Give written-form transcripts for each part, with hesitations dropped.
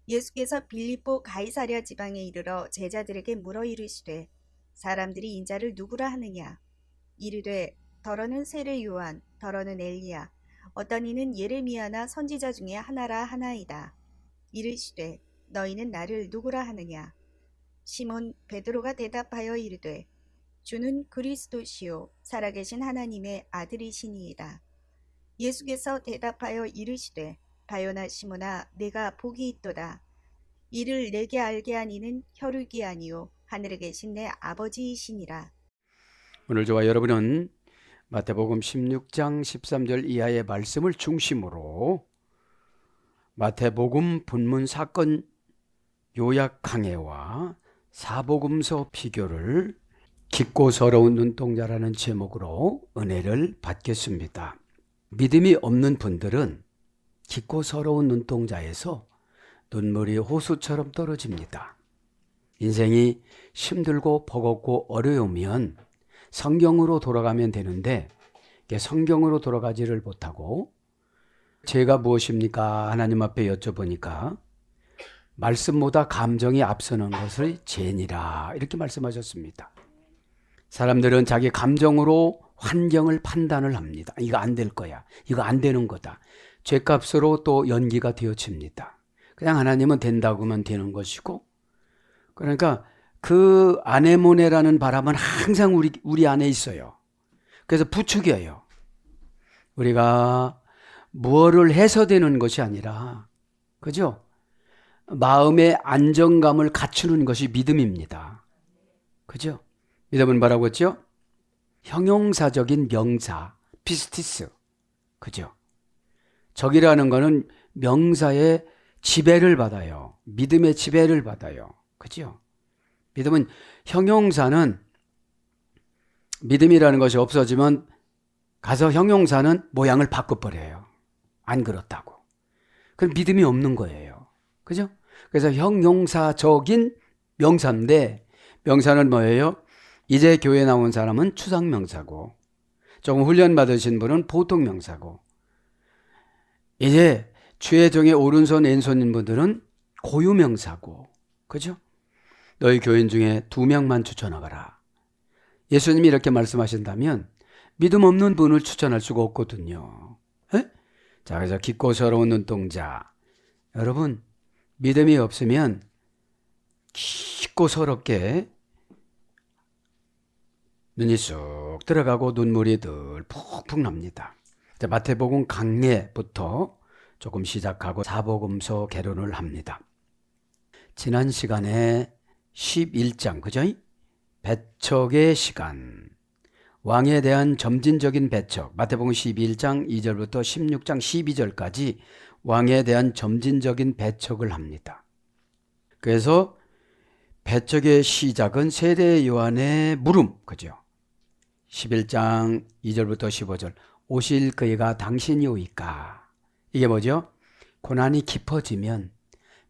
예수께서 빌립보 가이사랴 지방에 이르러 제자들에게 물어 이르시되 사람들이 인자를 누구라 하느냐. 이르되 더러는 세례 요한, 더러는 엘리야, 어떤 이는 예레미야나 선지자 중에 하나라 하나이다. 이르시되 너희는 나를 누구라 하느냐. 시몬 베드로가 대답하여 이르되 주는 그리스도시요 살아계신 하나님의 아들이시니이다. 예수께서 대답하여 이르시되 바요나 시몬아, 내가 복이 있도다. 이를 내게 알게 한 이는 혈육이 아니요 하늘에 계신 내 아버지이시니라. 오늘 저와 여러분은 마태복음 16장 13절 이하의 말씀을 중심으로 마태복음 본문 사건 요약 강해와 사복음서 비교를 깊고 서러운 눈동자라는 제목으로 은혜를 받겠습니다. 믿음이 없는 분들은 깊고 서러운 눈동자에서 눈물이 호수처럼 떨어집니다. 인생이 힘들고 버겁고 어려우면 성경으로 돌아가면 되는데 성경으로 돌아가지를 못하고 죄가 무엇입니까? 하나님 앞에 여쭤보니까 말씀보다 감정이 앞서는 것을 죄니라 이렇게 말씀하셨습니다. 사람들은 자기 감정으로 환경을 판단을 합니다. 이거 안 될 거야. 이거 안 되는 거다. 죄값으로 또 연기가 되어집니다. 그냥 하나님은 된다고만 되는 것이고, 그러니까 그 아네모네라는 바람은 항상 우리 안에 있어요. 그래서 부추겨요. 우리가 무엇을 해서 되는 것이 아니라, 그죠? 마음의 안정감을 갖추는 것이 믿음입니다. 그죠? 믿음은 뭐라고 했죠? 형용사적인 명사, 피스티스. 그죠? 적이라는 거는 명사의 지배를 받아요. 믿음의 지배를 받아요. 그죠? 믿음은 형용사는 믿음이라는 것이 없어지면 가서 형용사는 모양을 바꿔버려요. 안 그렇다고. 그럼 믿음이 없는 거예요. 그죠? 그래서 형용사적인 명사인데 명사는 뭐예요? 이제 교회 나온 사람은 추상명사고 조금 훈련 받으신 분은 보통 명사고 이제 주의 종의 오른손 왼손인 분들은 고유명사고 그죠? 너희 교인 중에 2명만 추천하거라. 예수님이 이렇게 말씀하신다면 믿음 없는 분을 추천할 수가 없거든요. 에? 자, 그래서 깊고 서러운 눈동자. 여러분, 믿음이 없으면 깊고 서럽게 눈이 쑥 들어가고 눈물이 늘 푹푹 납니다. 자, 마태복음 강례부터 조금 시작하고 사복음서 개론을 합니다. 지난 시간에 11장, 그죠? 배척의 시간, 왕에 대한 점진적인 배척, 마태복음 11장 2절부터 16장 12절까지 왕에 대한 점진적인 배척을 합니다. 그래서 배척의 시작은 세례 요한의 물음, 그죠? 11장 2절부터 15절, 오실 그이가 당신이 오이까. 이게 뭐죠? 고난이 깊어지면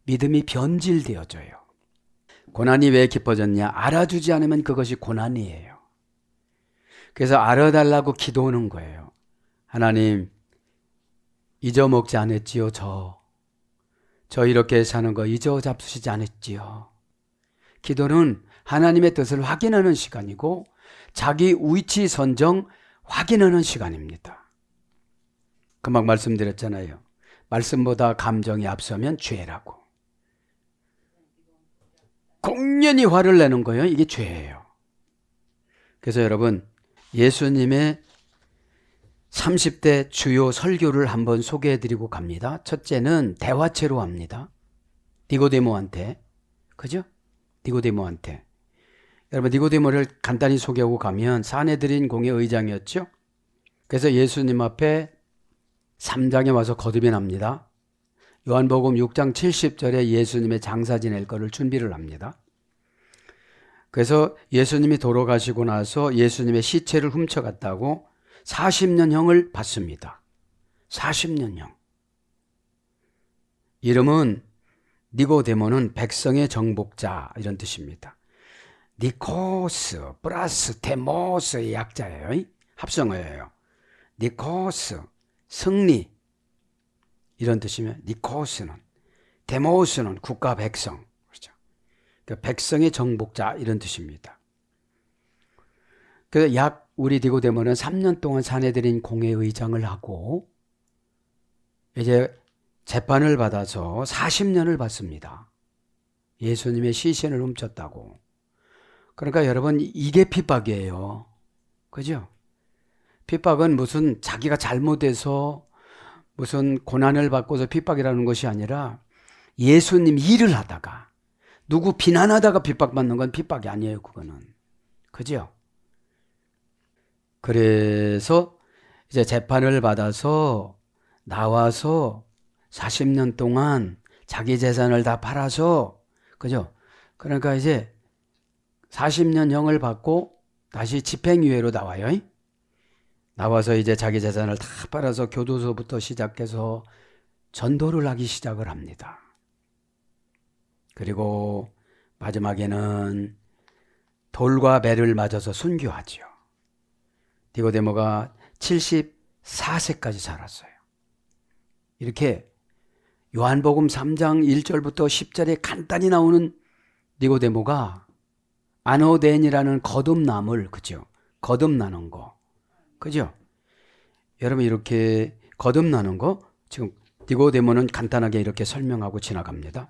믿음이 변질되어져요. 고난이 왜 깊어졌냐? 알아주지 않으면 그것이 고난이에요. 그래서 알아달라고 기도하는 거예요. 하나님, 잊어먹지 않았지요, 저 이렇게 사는 거 잊어잡수시지 않았지요. 기도는 하나님의 뜻을 확인하는 시간이고 자기 위치 선정 확인하는 시간입니다. 금방 말씀드렸잖아요. 말씀보다 감정이 앞서면 죄라고. 공연히 화를 내는 거예요. 이게 죄예요. 그래서 여러분, 예수님의 30대 주요 설교를 한번 소개해드리고 갑니다. 첫째는 대화체로 합니다. 니고데모한테. 그죠? 니고데모한테. 여러분, 니고데모를 간단히 소개하고 가면 사내들인 공의 의장이었죠. 그래서 예수님 앞에 3장에 와서 거듭이 납니다. 요한복음 6장 70절에 예수님의 장사 지낼 거를 준비를 합니다. 그래서 예수님이 돌아가시고 나서 예수님의 시체를 훔쳐갔다고 40년형을 받습니다. 40년형. 이름은 니고데모는 백성의 정복자 이런 뜻입니다. 니코스 플러스 데모스의 약자예요. 합성어예요. 니코스 승리 이런 뜻이면 니코스는 데모스는 국가 백성, 그렇죠? 그러니까 백성의 정복자 이런 뜻입니다. 그래서 약 우리 니고데모는 3년 동안 사내들인 공회의장을 하고 이제 재판을 받아서 40년을 받습니다. 예수님의 시신을 훔쳤다고. 그러니까 여러분 이게 핍박이에요. 그죠? 핍박은 무슨 자기가 잘못해서 무슨 고난을 받고서 핍박이라는 것이 아니라 예수님 일을 하다가 누구 비난하다가 핍박받는 건 핍박이 아니에요. 그거는. 그죠? 그래서 이제 재판을 받아서 나와서 40년 동안 자기 재산을 다 팔아서, 그죠? 그러니까 이제 40년형을 받고 다시 집행유예로 나와요. 나와서 이제 자기 재산을 다 팔아서 교도소부터 시작해서 전도를 하기 시작을 합니다. 그리고 마지막에는 돌과 매를 맞아서 순교하죠. 니고데모가 74세까지 살았어요. 이렇게 요한복음 3장 1절부터 10절에 간단히 나오는 니고데모가 아노덴이라는 거듭남을, 그죠? 거듭나는 거. 그죠? 여러분 이렇게 거듭나는 거 지금 니고데모는 간단하게 이렇게 설명하고 지나갑니다.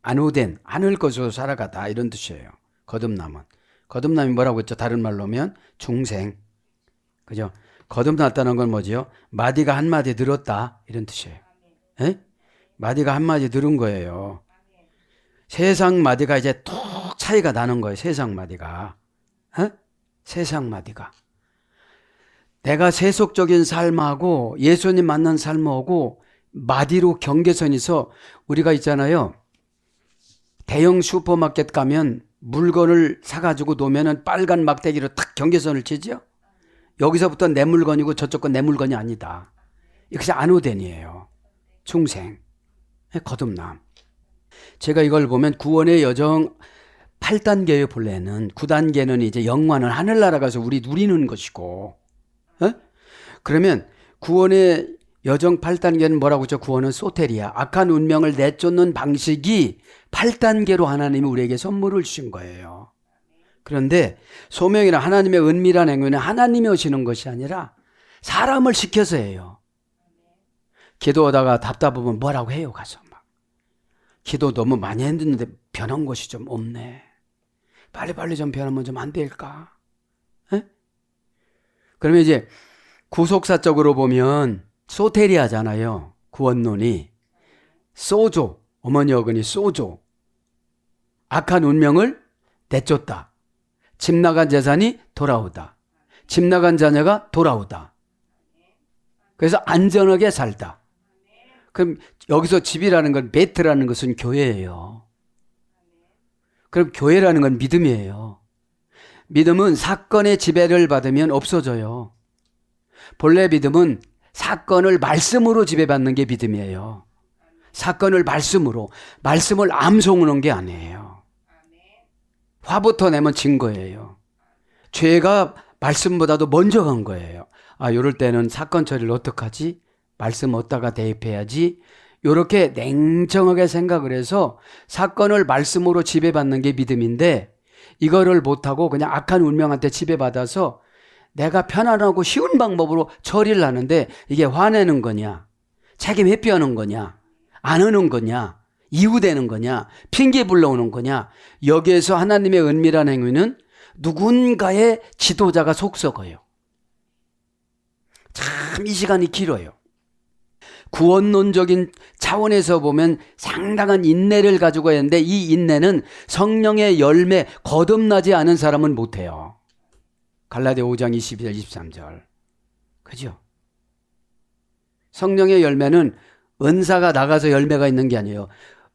아노덴, 하늘 것으로 살아가다 이런 뜻이에요. 거듭남은. 거듭남이 뭐라고 했죠? 다른 말로 하면 중생. 그죠? 거듭났다는 건 뭐지요? 마디가 한마디 늘었다 이런 뜻이에요. 에? 마디가 한마디 늘은 거예요. 세상 마디가 이제 톡 차이가 나는 거예요. 세상 마디가. 에? 세상 마디가. 내가 세속적인 삶하고 예수님 만난 삶하고 마디로 경계선이 있어. 우리가 있잖아요. 대형 슈퍼마켓 가면 물건을 사가지고 놓으면 빨간 막대기로 탁 경계선을 치죠. 여기서부터 내 물건이고 저쪽 건 내 물건이 아니다. 이것이 아노덴이에요. 중생, 거듭남. 제가 이걸 보면 구원의 여정 8단계의 본래는 9단계는 이제 영원한 하늘나라 가서 우리 누리는 것이고, 그러면 구원의 여정 8단계는 뭐라고 했죠? 구원은 소테리아. 악한 운명을 내쫓는 방식이 8단계로 하나님이 우리에게 선물을 주신 거예요. 그런데 소명이나 하나님의 은밀한 행위는 하나님이 하시는 것이 아니라 사람을 시켜서 해요. 기도하다가 답답하면 뭐라고 해요? 가서 막. 기도 너무 많이 했는데 변한 것이 좀 없네. 빨리빨리 좀 변하면 좀 안 될까? 에? 그러면 이제 구속사적으로 보면 소테리아잖아요. 구원론이. 소조, 어머니 어근이 소조. 악한 운명을 내쫓다. 집 나간 재산이 돌아오다. 집 나간 자녀가 돌아오다. 그래서 안전하게 살다. 그럼 여기서 집이라는 건 베트라는 것은 교회예요. 그럼 교회라는 건 믿음이에요. 믿음은 사건의 지배를 받으면 없어져요. 본래 믿음은 사건을 말씀으로 지배받는 게 믿음이에요. 사건을 말씀을 암송하는 게 아니에요. 화부터 내면 증거예요. 죄가 말씀보다도 먼저 간 거예요. 아, 이럴 때는 사건 처리를 어떡하지? 말씀 어디다가 대입해야지? 이렇게 냉정하게 생각을 해서 사건을 말씀으로 지배받는 게 믿음인데 이거를 못하고 그냥 악한 운명한테 지배받아서 내가 편안하고 쉬운 방법으로 처리를 하는데 이게 화내는 거냐? 책임 회피하는 거냐? 안 하는 거냐? 이유되는 거냐? 핑계 불러오는 거냐? 여기에서 하나님의 은밀한 행위는 누군가의 지도자가 속썩어요. 참 이 시간이 길어요. 구원론적인 차원에서 보면 상당한 인내를 가지고 있는데 이 인내는 성령의 열매 거듭나지 않은 사람은 못해요. 갈라디아 5장 22절 23절. 그죠? 성령의 열매는 은사가 나가서 열매가 있는 게 아니에요.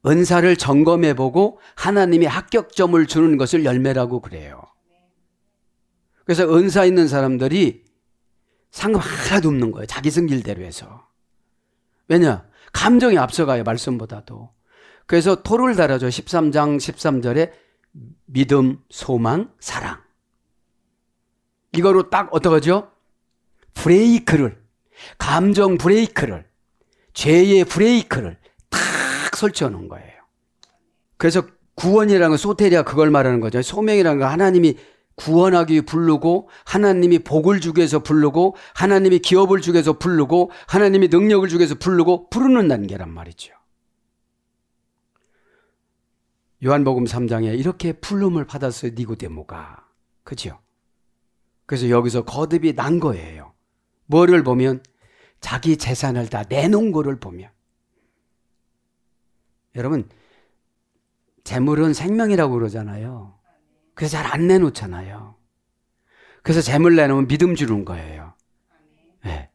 은사를 점검해보고 하나님이 합격점을 주는 것을 열매라고 그래요. 그래서 은사 있는 사람들이 상금 하나도 없는 거예요. 자기 승질대로 해서. 왜냐? 감정이 앞서가요. 말씀보다도. 그래서 토를 달아줘. 13장 13절에 믿음, 소망, 사랑. 이거로 딱 어떡하죠? 감정 브레이크를, 죄의 브레이크를 탁 설치해 놓은 거예요. 그래서 구원이라는 건 소테리아 그걸 말하는 거죠. 소명이라는 건 하나님이 구원하기 위해 부르고, 하나님이 복을 주기 위해서 부르고, 하나님이 기업을 주기 위해서 부르고, 하나님이 능력을 주기 위해서 부르고, 부르는 단계란 말이죠. 요한복음 3장에 이렇게 부름을 받았어요, 니고데모가. 그죠? 그래서 여기서 거듭이 난 거예요. 뭐를 보면? 자기 재산을 다 내놓은 거를 보면. 여러분, 재물은 생명이라고 그러잖아요. 그래서 잘 안 내놓잖아요. 그래서 재물 내놓으면 믿음 주는 거예요. 네.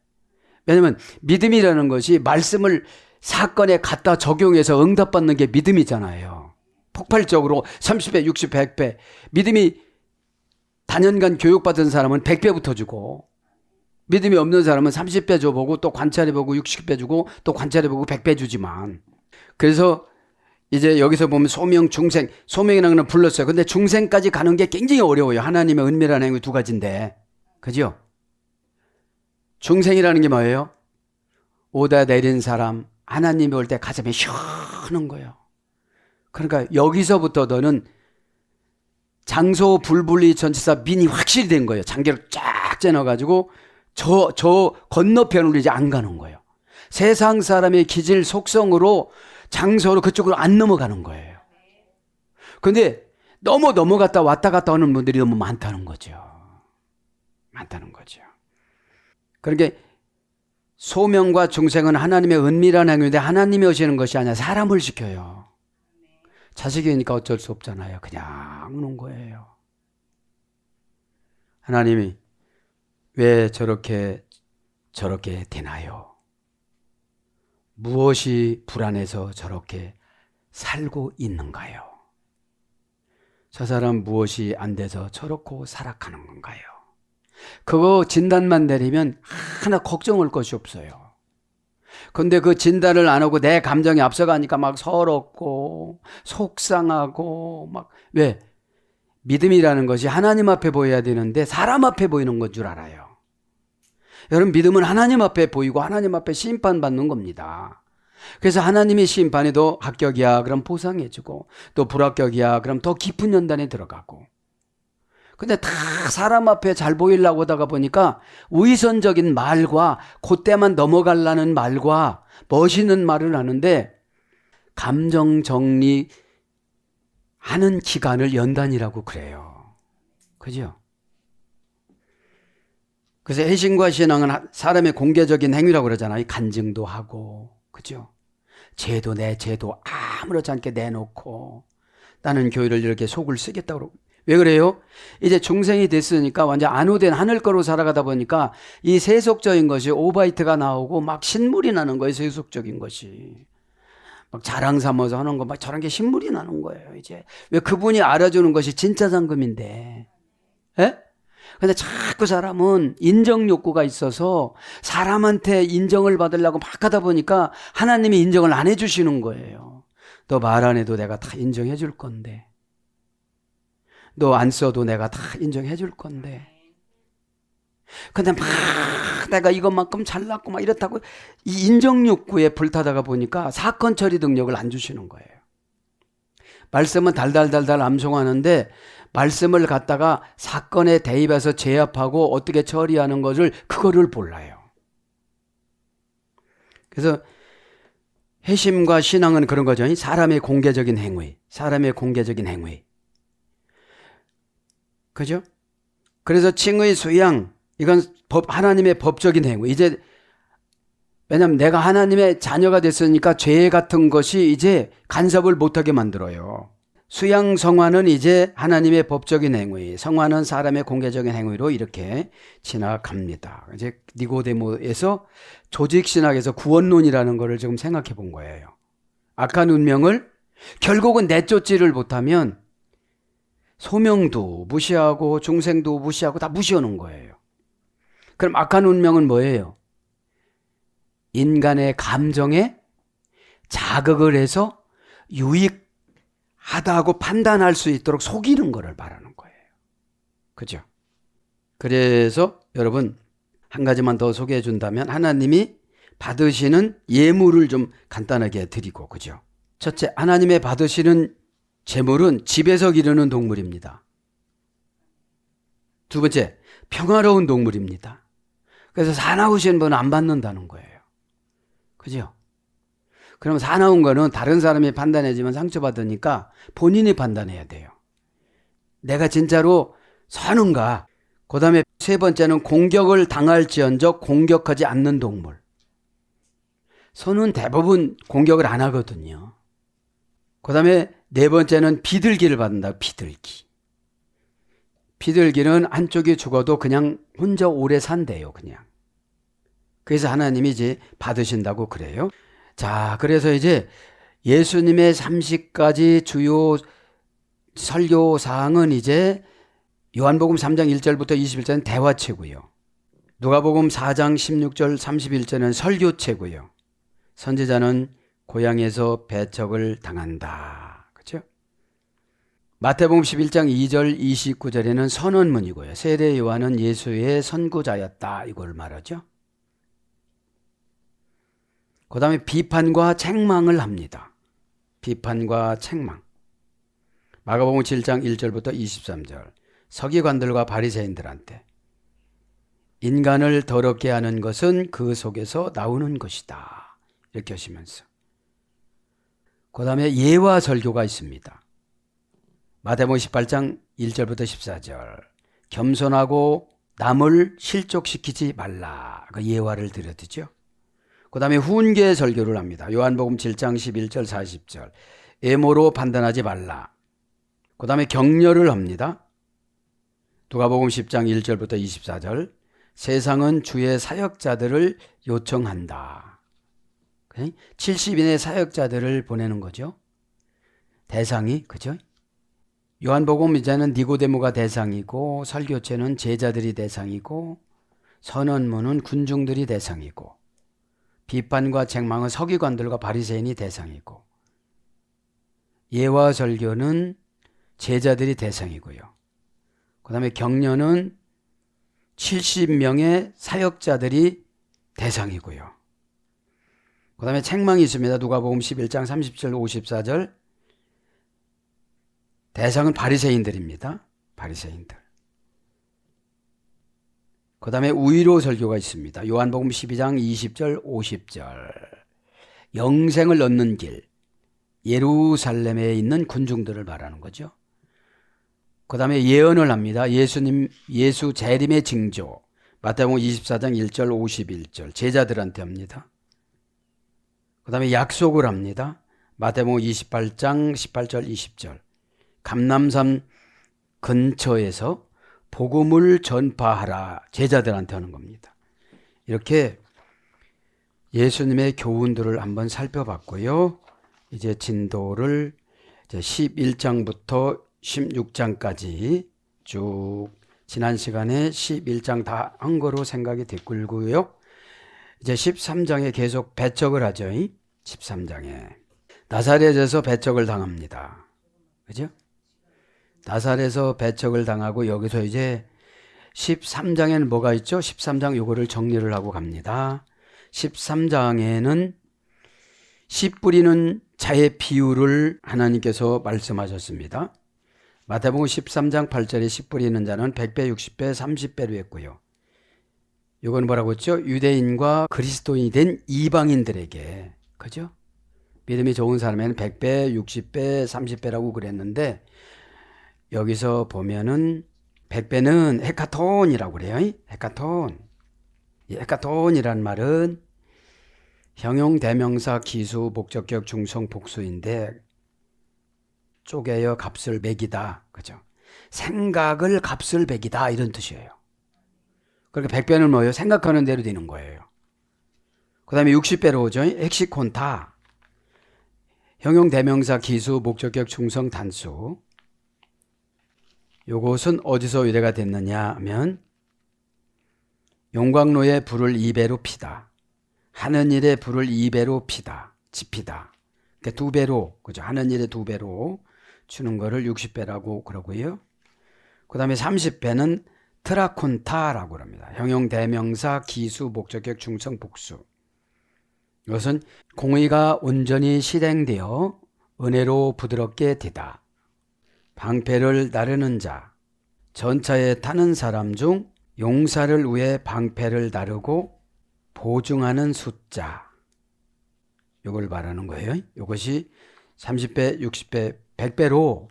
왜냐하면 믿음이라는 것이 말씀을 사건에 갖다 적용해서 응답받는 게 믿음이잖아요. 폭발적으로 30배, 60배, 100배. 믿음이 단연간 교육받은 사람은 100배부터 주고, 믿음이 없는 사람은 30배 줘보고 또 관찰해보고 60배 주고 또 관찰해보고 100배 주지만. 그래서 이제 여기서 보면 소명, 중생, 소명이라는 건 불렀어요. 근데 중생까지 가는 게 굉장히 어려워요. 하나님의 은밀한 행위 두 가지인데. 그죠? 중생이라는 게 뭐예요? 오다 내린 사람, 하나님이 올 때 가슴이 시원한 거예요. 그러니까 여기서부터 너는 장소 불분리 전치사 민이 확실히 된 거예요. 장계를 쫙 째놔가지고 저 건너편으로 이제 안 가는 거예요. 세상 사람의 기질 속성으로 장소로 그쪽으로 안 넘어가는 거예요. 근데 넘어갔다 왔다 갔다 하는 분들이 너무 많다는 거죠. 많다는 거죠. 그러니까 소명과 중생은 하나님의 은밀한 행위인데 하나님이 오시는 것이 아니라 사람을 시켜요. 자식이니까 어쩔 수 없잖아요. 그냥 오는 거예요. 하나님이 왜 저렇게 되나요? 무엇이 불안해서 저렇게 살고 있는가요? 저 사람 무엇이 안 돼서 저렇게 살아가는 건가요? 그거 진단만 내리면 하나 걱정할 것이 없어요. 근데 그 진단을 안 하고 내 감정이 앞서가니까 막 서럽고 속상하고 막 왜? 믿음이라는 것이 하나님 앞에 보여야 되는데 사람 앞에 보이는 건 줄 알아요. 여러분, 믿음은 하나님 앞에 보이고 하나님 앞에 심판받는 겁니다. 그래서 하나님이 심판에도 합격이야 그럼 보상해주고 또 불합격이야 그럼 더 깊은 연단에 들어가고. 근데 다 사람 앞에 잘 보이려고 하다가 보니까 위선적인 말과 그때만 넘어가려는 말과 멋있는 말을 하는데 감정 정리하는 기간을 연단이라고 그래요. 그죠? 그래서 애신과 신앙은 사람의 공개적인 행위라고 그러잖아요. 간증도 하고, 그죠? 죄도 내 죄도 아무렇지 않게 내놓고 나는 교회를 이렇게 속을 쓰겠다고 그러고. 왜 그래요? 이제 중생이 됐으니까 완전 안호된 하늘거로 살아가다 보니까 이 세속적인 것이 오바이트가 나오고 막 신물이 나는 거예요. 세속적인 것이. 막 자랑 삼아서 하는 거 막 저런 게 신물이 나는 거예요. 이제 왜 그분이 알아주는 것이 진짜 상금인데. 예? 근데 자꾸 사람은 인정 욕구가 있어서 사람한테 인정을 받으려고 막 하다 보니까 하나님이 인정을 안 해주시는 거예요. 너 말 안 해도 내가 다 인정해 줄 건데. 너 안 써도 내가 다 인정해 줄 건데. 근데 막 내가 이것만큼 잘났고 막 이렇다고 이 인정 욕구에 불타다가 보니까 사건 처리 능력을 안 주시는 거예요. 말씀은 달달달달 암송하는데 말씀을 갖다가 사건에 대입해서 제압하고 어떻게 처리하는 것을 그거를 몰라요. 그래서 회심과 신앙은 그런 거죠. 사람의 공개적인 행위. 사람의 공개적인 행위. 그죠? 그래서 칭의 수양, 이건 하나님의 법적인 행위. 이제 왜냐하면 내가 하나님의 자녀가 됐으니까 죄 같은 것이 이제 간섭을 못하게 만들어요. 수양 성화는 이제 하나님의 법적인 행위, 성화는 사람의 공개적인 행위로 이렇게 지나갑니다. 이제 니고데모에서 조직신학에서 구원론이라는 것을 지금 생각해 본 거예요. 악한 운명을 결국은 내쫓지를 못하면 소명도 무시하고 중생도 무시하고 다 무시하는 거예요. 그럼 악한 운명은 뭐예요? 인간의 감정에 자극을 해서 유익하다고 판단할 수 있도록 속이는 것을 말하는 거예요. 그죠? 그래서 여러분 한 가지만 더 소개해 준다면 하나님이 받으시는 예물을 좀 간단하게 드리고, 그죠? 첫째, 하나님의 받으시는 재물은 집에서 기르는 동물입니다. 두 번째, 평화로운 동물입니다. 그래서 사나우신 분은 안 받는다는 거예요. 그죠? 그럼 사나운 거는 다른 사람이 판단해주면 상처받으니까 본인이 판단해야 돼요. 내가 진짜로 사는가? 그 다음에 세 번째는 공격을 당할지언정 공격하지 않는 동물. 소는 대부분 공격을 안 하거든요. 그 다음에 네 번째는 비둘기를 받는다. 비둘기. 비둘기는 한쪽이 죽어도 그냥 혼자 오래 산대요. 그냥. 그래서 하나님이 이제 받으신다고 그래요. 자, 그래서 이제 예수님의 30가지 주요 설교 사항은 이제 요한복음 3장 1절부터 21절은 대화체고요. 누가복음 4장 16절 31절은 설교체고요. 선지자는 고향에서 배척을 당한다. 그렇죠? 마태복음 11장 2절 29절에는 선언문이고요. 세례 요한은 예수의 선구자였다. 이걸 말하죠. 그 다음에 비판과 책망을 합니다. 비판과 책망. 마가복음 7장 1절부터 23절. 서기관들과 바리새인들한테 인간을 더럽게 하는 것은 그 속에서 나오는 것이다. 이렇게 하시면서. 그 다음에 예화 설교가 있습니다. 마태복음 18장 1절부터 14절. 겸손하고 남을 실족시키지 말라. 그 예화를 드렸죠. 그 다음에 훈계 설교를 합니다. 요한복음 7장 11절 40절. 애모로 판단하지 말라. 그 다음에 격려를 합니다. 누가복음 10장 1절부터 24절. 세상은 주의 사역자들을 요청한다. 70인의 사역자들을 보내는 거죠. 대상이, 그죠? 요한복음 이제는 니고데모가 대상이고, 설교체는 제자들이 대상이고, 선언문은 군중들이 대상이고, 비판과 책망은 서기관들과 바리새인이 대상이고, 예화 설교는 제자들이 대상이고요. 그 다음에 격려는 70명의 사역자들이 대상이고요. 그 다음에 책망이 있습니다. 누가복음 11장 30절 54절. 대상은 바리새인들입니다. 바리새인들. 그 다음에 우위로 설교가 있습니다. 요한복음 12장 20절 50절. 영생을 얻는 길. 예루살렘에 있는 군중들을 말하는 거죠. 그 다음에 예언을 합니다. 예수 재림의 징조. 마태복음 24장 1절 51절. 제자들한테 합니다. 그 다음에 약속을 합니다. 마태복음 28장 18절 20절. 감람산 근처에서 복음을 전파하라. 제자들한테 하는 겁니다. 이렇게 예수님의 교훈들을 한번 살펴봤고요. 이제 진도를 이제 11장부터 16장까지 쭉 지난 시간에 11장 다 한 거로 생각이 되고요. 이제 13장에 계속 배척을 하죠. 13장에 나사렛에서 배척을 당합니다. 그죠? 나사렛에서 배척을 당하고 여기서 이제 13장에는 뭐가 있죠? 13장 요거를 정리를 하고 갑니다. 13장에는 씨 뿌리는 자의 비유를 하나님께서 말씀하셨습니다. 마태복음 13장 8절에 씨 뿌리는 자는 100배, 60배, 30배로 했고요. 이건 뭐라고 했죠? 유대인과 그리스도인이 된 이방인들에게, 그죠? 믿음이 좋은 사람에는 100배, 60배, 30배라고 그랬는데 여기서 보면은 100배는 헤카톤이라고 그래요. 헤카톤. 이 헤카톤이란 말은 형용 대명사 기수 목적격 중성 복수인데 쪼개어 값을 매기다. 그죠? 생각을 값을 매기다 이런 뜻이에요. 그러니까 100배는 뭐예요? 생각하는 대로 되는 거예요. 그 다음에 60배로 오죠. 헥시콘타. 형용 대명사 기수 목적격 중성 단수. 요것은 어디서 유래가 됐느냐 하면 용광로에 불을 2배로 피다. 하는 일에 불을 2배로 피다. 지피다. 그러니까 2배로, 그죠? 하는 일에 2배로 주는 거를 60배라고 그러고요. 그 다음에 30배는 트라콘타라고 합니다. 형용 대명사 기수 목적격 중성 복수. 이것은 공의가 온전히 실행되어 은혜로 부드럽게 되다. 방패를 나르는 자, 전차에 타는 사람 중 용사를 위해 방패를 나르고 보증하는 숫자. 이걸 말하는 거예요. 이것이 30배, 60배, 100배로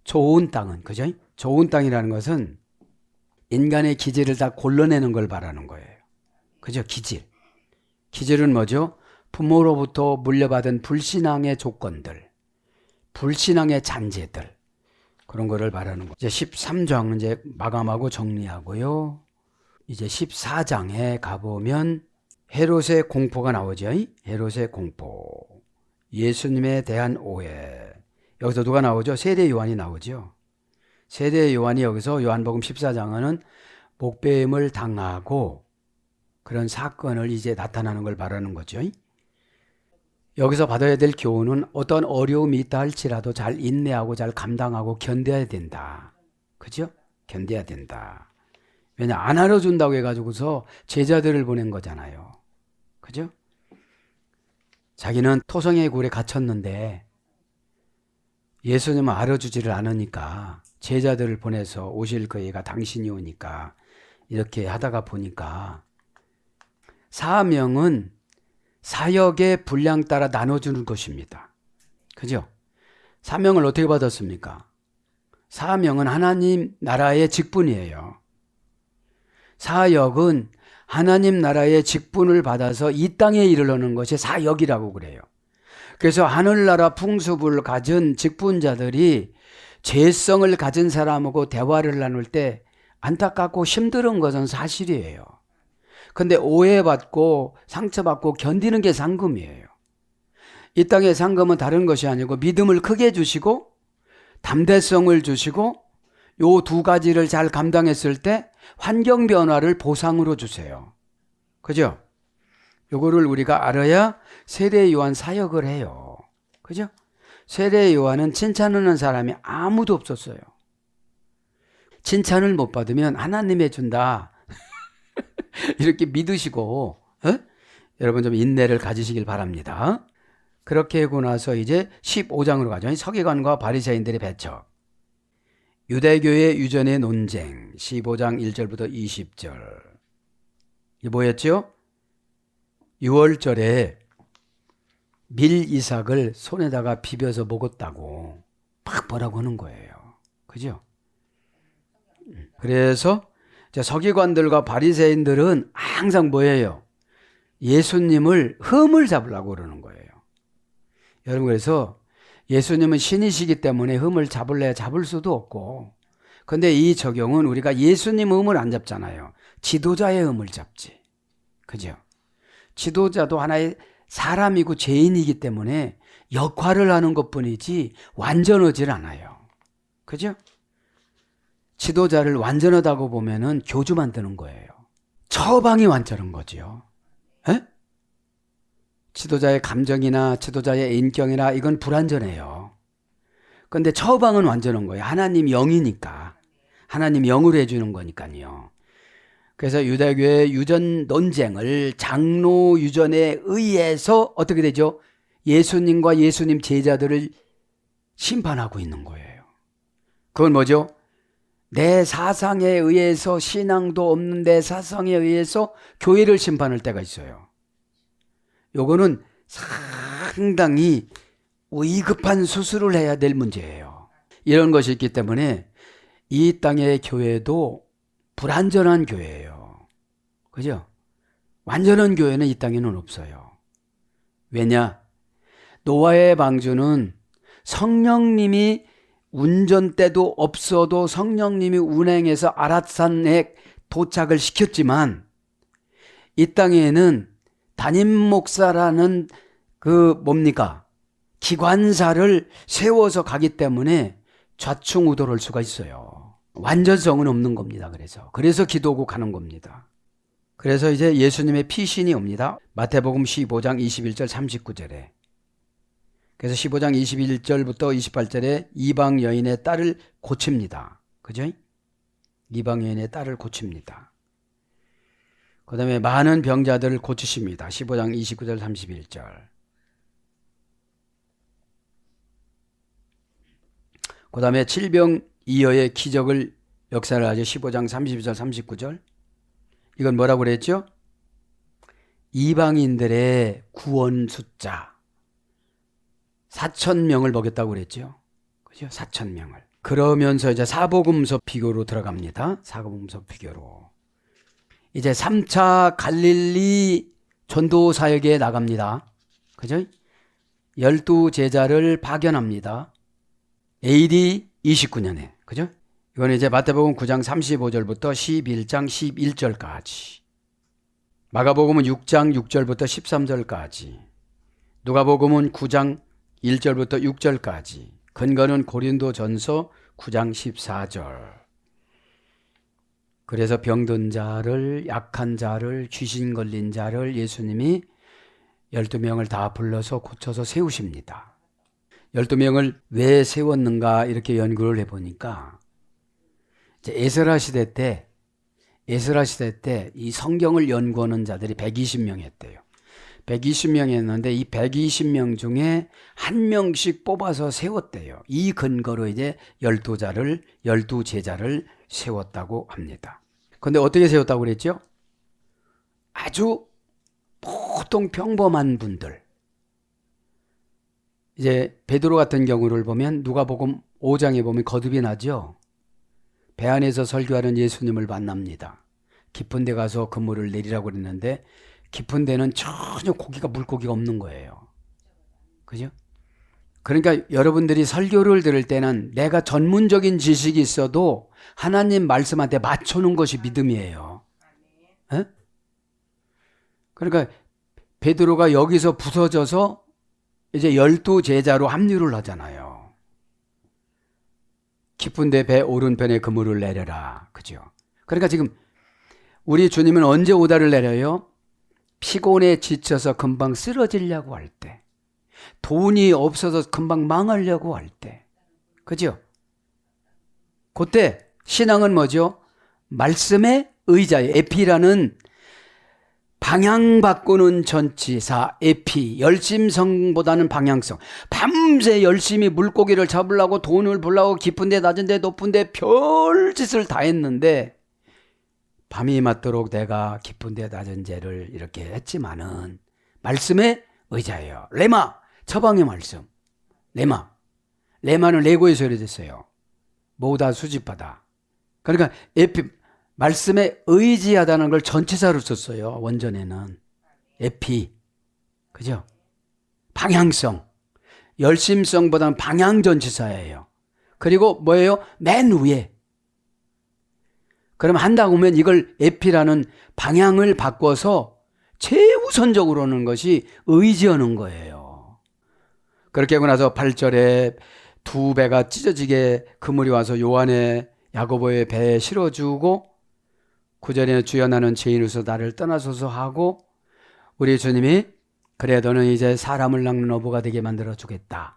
좋은 땅은, 그죠? 좋은 땅이라는 것은 인간의 기질을 다 골라내는 걸 말하는 거예요. 그죠? 기질. 기질은 뭐죠? 부모로부터 물려받은 불신앙의 조건들, 불신앙의 잔재들, 그런 거를 말하는 거예요. 이제 13장 이제 마감하고 정리하고요. 이제 14장에 가보면 헤롯의 공포가 나오죠. 헤롯의 공포. 예수님에 대한 오해. 여기서 누가 나오죠? 세례 요한이 나오죠. 세례 요한이 여기서 요한복음 14장에는 목배임을 당하고 그런 사건을 이제 나타나는 걸 말하는 거죠. 여기서 받아야 될 교훈은 어떤 어려움이 있다 할지라도 잘 인내하고 잘 감당하고 견뎌야 된다. 그죠? 견뎌야 된다. 왜냐, 안 알아준다고 해가지고서 제자들을 보낸 거잖아요. 그죠? 자기는 토성의 굴에 갇혔는데 예수님은 알아주지를 않으니까 제자들을 보내서 오실 그이가 당신이 오니까 이렇게 하다가 보니까 사명은 사역의 분량 따라 나눠주는 것입니다. 그죠? 사명을 어떻게 받았습니까? 사명은 하나님 나라의 직분이에요. 사역은 하나님 나라의 직분을 받아서 이 땅에 이르러는 것이 사역이라고 그래요. 그래서 하늘나라 풍습을 가진 직분자들이 죄성을 가진 사람하고 대화를 나눌 때 안타깝고 힘든 것은 사실이에요. 근데 오해받고 상처받고 견디는 게 상금이에요. 이 땅의 상금은 다른 것이 아니고 믿음을 크게 주시고 담대성을 주시고 요 두 가지를 잘 감당했을 때 환경 변화를 보상으로 주세요. 그죠? 요거를 우리가 알아야 세례 요한 사역을 해요. 그죠? 세례 요한은 칭찬하는 사람이 아무도 없었어요. 칭찬을 못 받으면 하나님 해준다. 이렇게 믿으시고, 여러분 좀 인내를 가지시길 바랍니다. 그렇게 하고 나서 이제 15장으로 가죠. 서기관과 바리새인들의 배척. 유대교의 유전의 논쟁. 15장 1절부터 20절. 이게 뭐였죠? 6월절에 밀 이삭을 손에다가 비벼서 먹었다고 막 뭐라고 하는 거예요. 그죠? 그래서 서기관들과 바리새인들은 항상 뭐예요? 예수님을 흠을 잡으려고 그러는 거예요. 여러분, 그래서 예수님은 신이시기 때문에 흠을 잡을래야 잡을 수도 없고, 근데 이 적용은 우리가 예수님 흠을 안 잡잖아요. 지도자의 흠을 잡지. 그죠? 지도자도 하나의 사람이고 죄인이기 때문에 역할을 하는 것뿐이지 완전하질 않아요. 그죠? 지도자를 완전하다고 보면은 교주 만드는 거예요. 처방이 완전한 거지요. 에? 지도자의 감정이나 지도자의 인격이나 이건 불완전해요. 그런데 처방은 완전한 거예요. 하나님 영이니까. 하나님 영으로 해주는 거니까요. 그래서 유대교의 유전 논쟁을 장로 유전에 의해서 어떻게 되죠? 예수님과 예수님 제자들을 심판하고 있는 거예요. 그건 뭐죠? 내 사상에 의해서 신앙도 없는 내 사상에 의해서 교회를 심판할 때가 있어요. 요거는 상당히 위급한 수술을 해야 될 문제예요. 이런 것이 있기 때문에 이 땅의 교회도 불완전한 교회예요. 그죠? 완전한 교회는 이 땅에는 없어요. 왜냐? 노아의 방주는 성령님이 운전대도 없어도 성령님이 운행해서 아랏산에 도착을 시켰지만 이 땅에는 담임 목사라는 기관사를 세워서 가기 때문에 좌충우돌할 수가 있어요. 완전성은 없는 겁니다. 그래서 기도하고 가는 겁니다. 그래서 이제 예수님의 피신이 옵니다. 마태복음 15장 21절 39절에. 그래서 15장 21절부터 28절에 이방 여인의 딸을 고칩니다. 그죠? 이방 여인의 딸을 고칩니다. 그 다음에 많은 병자들을 고치십니다. 15장 29절 31절. 그 다음에 칠병이어의 기적을 역사를 하죠. 15장 32절 39절. 이건 뭐라고 그랬죠? 이방인들의 구원 숫자 4,000명을 먹였다고 그랬죠. 그죠? 4,000명을. 그러면서 이제 사복음서 비교로 들어갑니다. 사복음서 비교로. 이제 3차 갈릴리 전도 사역에 나갑니다. 그죠? 12제자를 파견합니다. AD 29년에. 그죠? 이건 이제 마태복음 9장 35절부터 11장 11절까지. 마가복음은 6장 6절부터 13절까지. 누가복음은 9장 1절부터 6절까지. 근거는 고린도전서 9장 14절. 그래서 병든 자를, 약한 자를, 귀신 걸린 자를 예수님이 12명을 다 불러서 고쳐서 세우십니다. 12명을 왜 세웠는가 이렇게 연구를 해보니까 이제 에스라 시대 때 이 성경을 연구하는 자들이 120명이었대요. 120명이었는데 이 120명 중에 한 명씩 뽑아서 세웠대요. 이 근거로 이제 12제자를 세웠다고 합니다. 근데 어떻게 세웠다고 그랬죠? 아주 보통 평범한 분들. 이제 베드로 같은 경우를 보면 누가복음 5장에 보면 거듭이 나죠. 배 안에서 설교하는 예수님을 만납니다. 깊은 데 가서 그물을 내리라고 그랬는데 깊은 데는 전혀 물고기가 없는 거예요. 그죠? 그러니까 여러분들이 설교를 들을 때는 내가 전문적인 지식이 있어도 하나님 말씀한테 맞춰놓은 것이 믿음이에요. 에? 그러니까 베드로가 여기서 부서져서 이제 12제자로 합류를 하잖아요. 깊은 데 배 오른편에 그물을 내려라. 그죠? 그러니까 지금 우리 주님은 언제 오다를 내려요? 피곤에 지쳐서 금방 쓰러지려고 할 때, 돈이 없어서 금방 망하려고 할 때, 그죠? 그때 신앙은 뭐죠? 말씀의 의자예요. 에피라는 방향 바꾸는 전치사, 에피, 열심성보다는 방향성. 밤새 열심히 물고기를 잡으려고 돈을 벌려고 깊은 데 낮은 데 높은 데 별짓을 다 했는데 밤이 맞도록 내가 깊은 데 낮은 데를 이렇게 했지만은 말씀의 의자예요. 레마, 처방의 말씀. 레마는 레고에서 이루어졌어요. 모으다 수집하다. 그러니까 에피, 말씀에 의지하다는 걸 전치사로 썼어요. 원전에는. 에피. 그죠? 방향성. 열심성보다는 방향 전치사예요. 그리고 뭐예요? 맨 위에. 그럼 한다고 하면 이걸 에피라는 방향을 바꿔서 최우선적으로 하는 것이 의지하는 거예요. 그렇게 하고 나서 8절에 두 배가 찢어지게 그물이 와서 요한의 야고보의 배에 실어주고 9절에는 주여 나는 죄인으로서 나를 떠나소서 하고 우리 주님이 그래 너는 이제 사람을 낚는 어부가 되게 만들어 주겠다.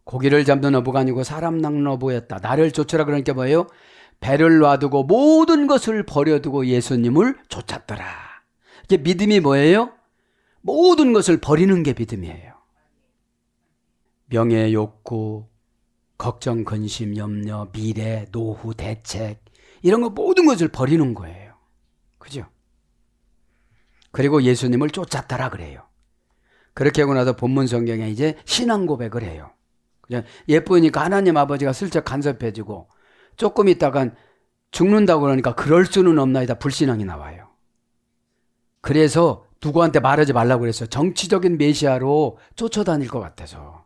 고기를 잡는 어부가 아니고 사람 낚는 어부였다. 나를 쫓으라 그러니까 뭐예요? 배를 놔두고 모든 것을 버려두고 예수님을 쫓았더라. 이게 믿음이 뭐예요? 모든 것을 버리는 게 믿음이에요. 명예, 욕구, 걱정, 근심, 염려, 미래, 노후, 대책 이런 거 모든 것을 버리는 거예요. 그죠? 그리고 예수님을 쫓았더라 그래요. 그렇게 하고 나서 본문 성경에 이제 신앙 고백을 해요. 그냥 예쁘니까 하나님 아버지가 슬쩍 간섭해주고 조금 있다간 죽는다고 그러니까 그럴 수는 없나이다 불신앙이 나와요. 그래서 누구한테 말하지 말라고 그랬어요. 정치적인 메시아로 쫓아다닐 것 같아서.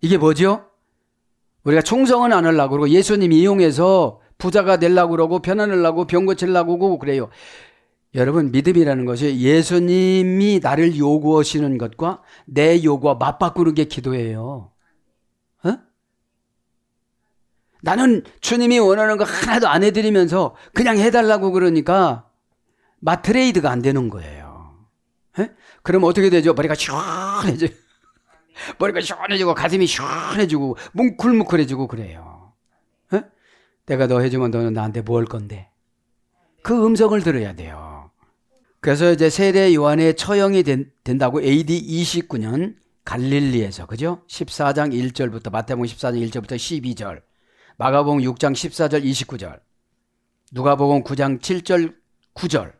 이게 뭐죠? 우리가 충성은 안 하려고 그러고 예수님 이용해서 부자가 되려고 그러고 편안하려고 병 고치려고 그러고 그래요. 여러분 믿음이라는 것이 예수님이 나를 요구하시는 것과 내 요구와 맞바꾸는 게 기도예요. 어? 나는 주님이 원하는 거 하나도 안 해드리면서 그냥 해달라고 그러니까 마트레이드가 안 되는 거예요. 에? 그럼 어떻게 되죠? 머리가 시원해져요. 머리가 시원해지고 가슴이 시원해지고 뭉클뭉클해지고 그래요. 에? 내가 너 해주면 너는 나한테 뭐 할 건데? 그 음성을 들어야 돼요. 그래서 이제 세례 요한의 처형이 된다고 AD 29년 갈릴리에서, 그죠? 14장 1절부터, 마태복음 14장 1절부터 12절, 마가복음 6장 14절 29절, 누가복음 9장 7절 9절.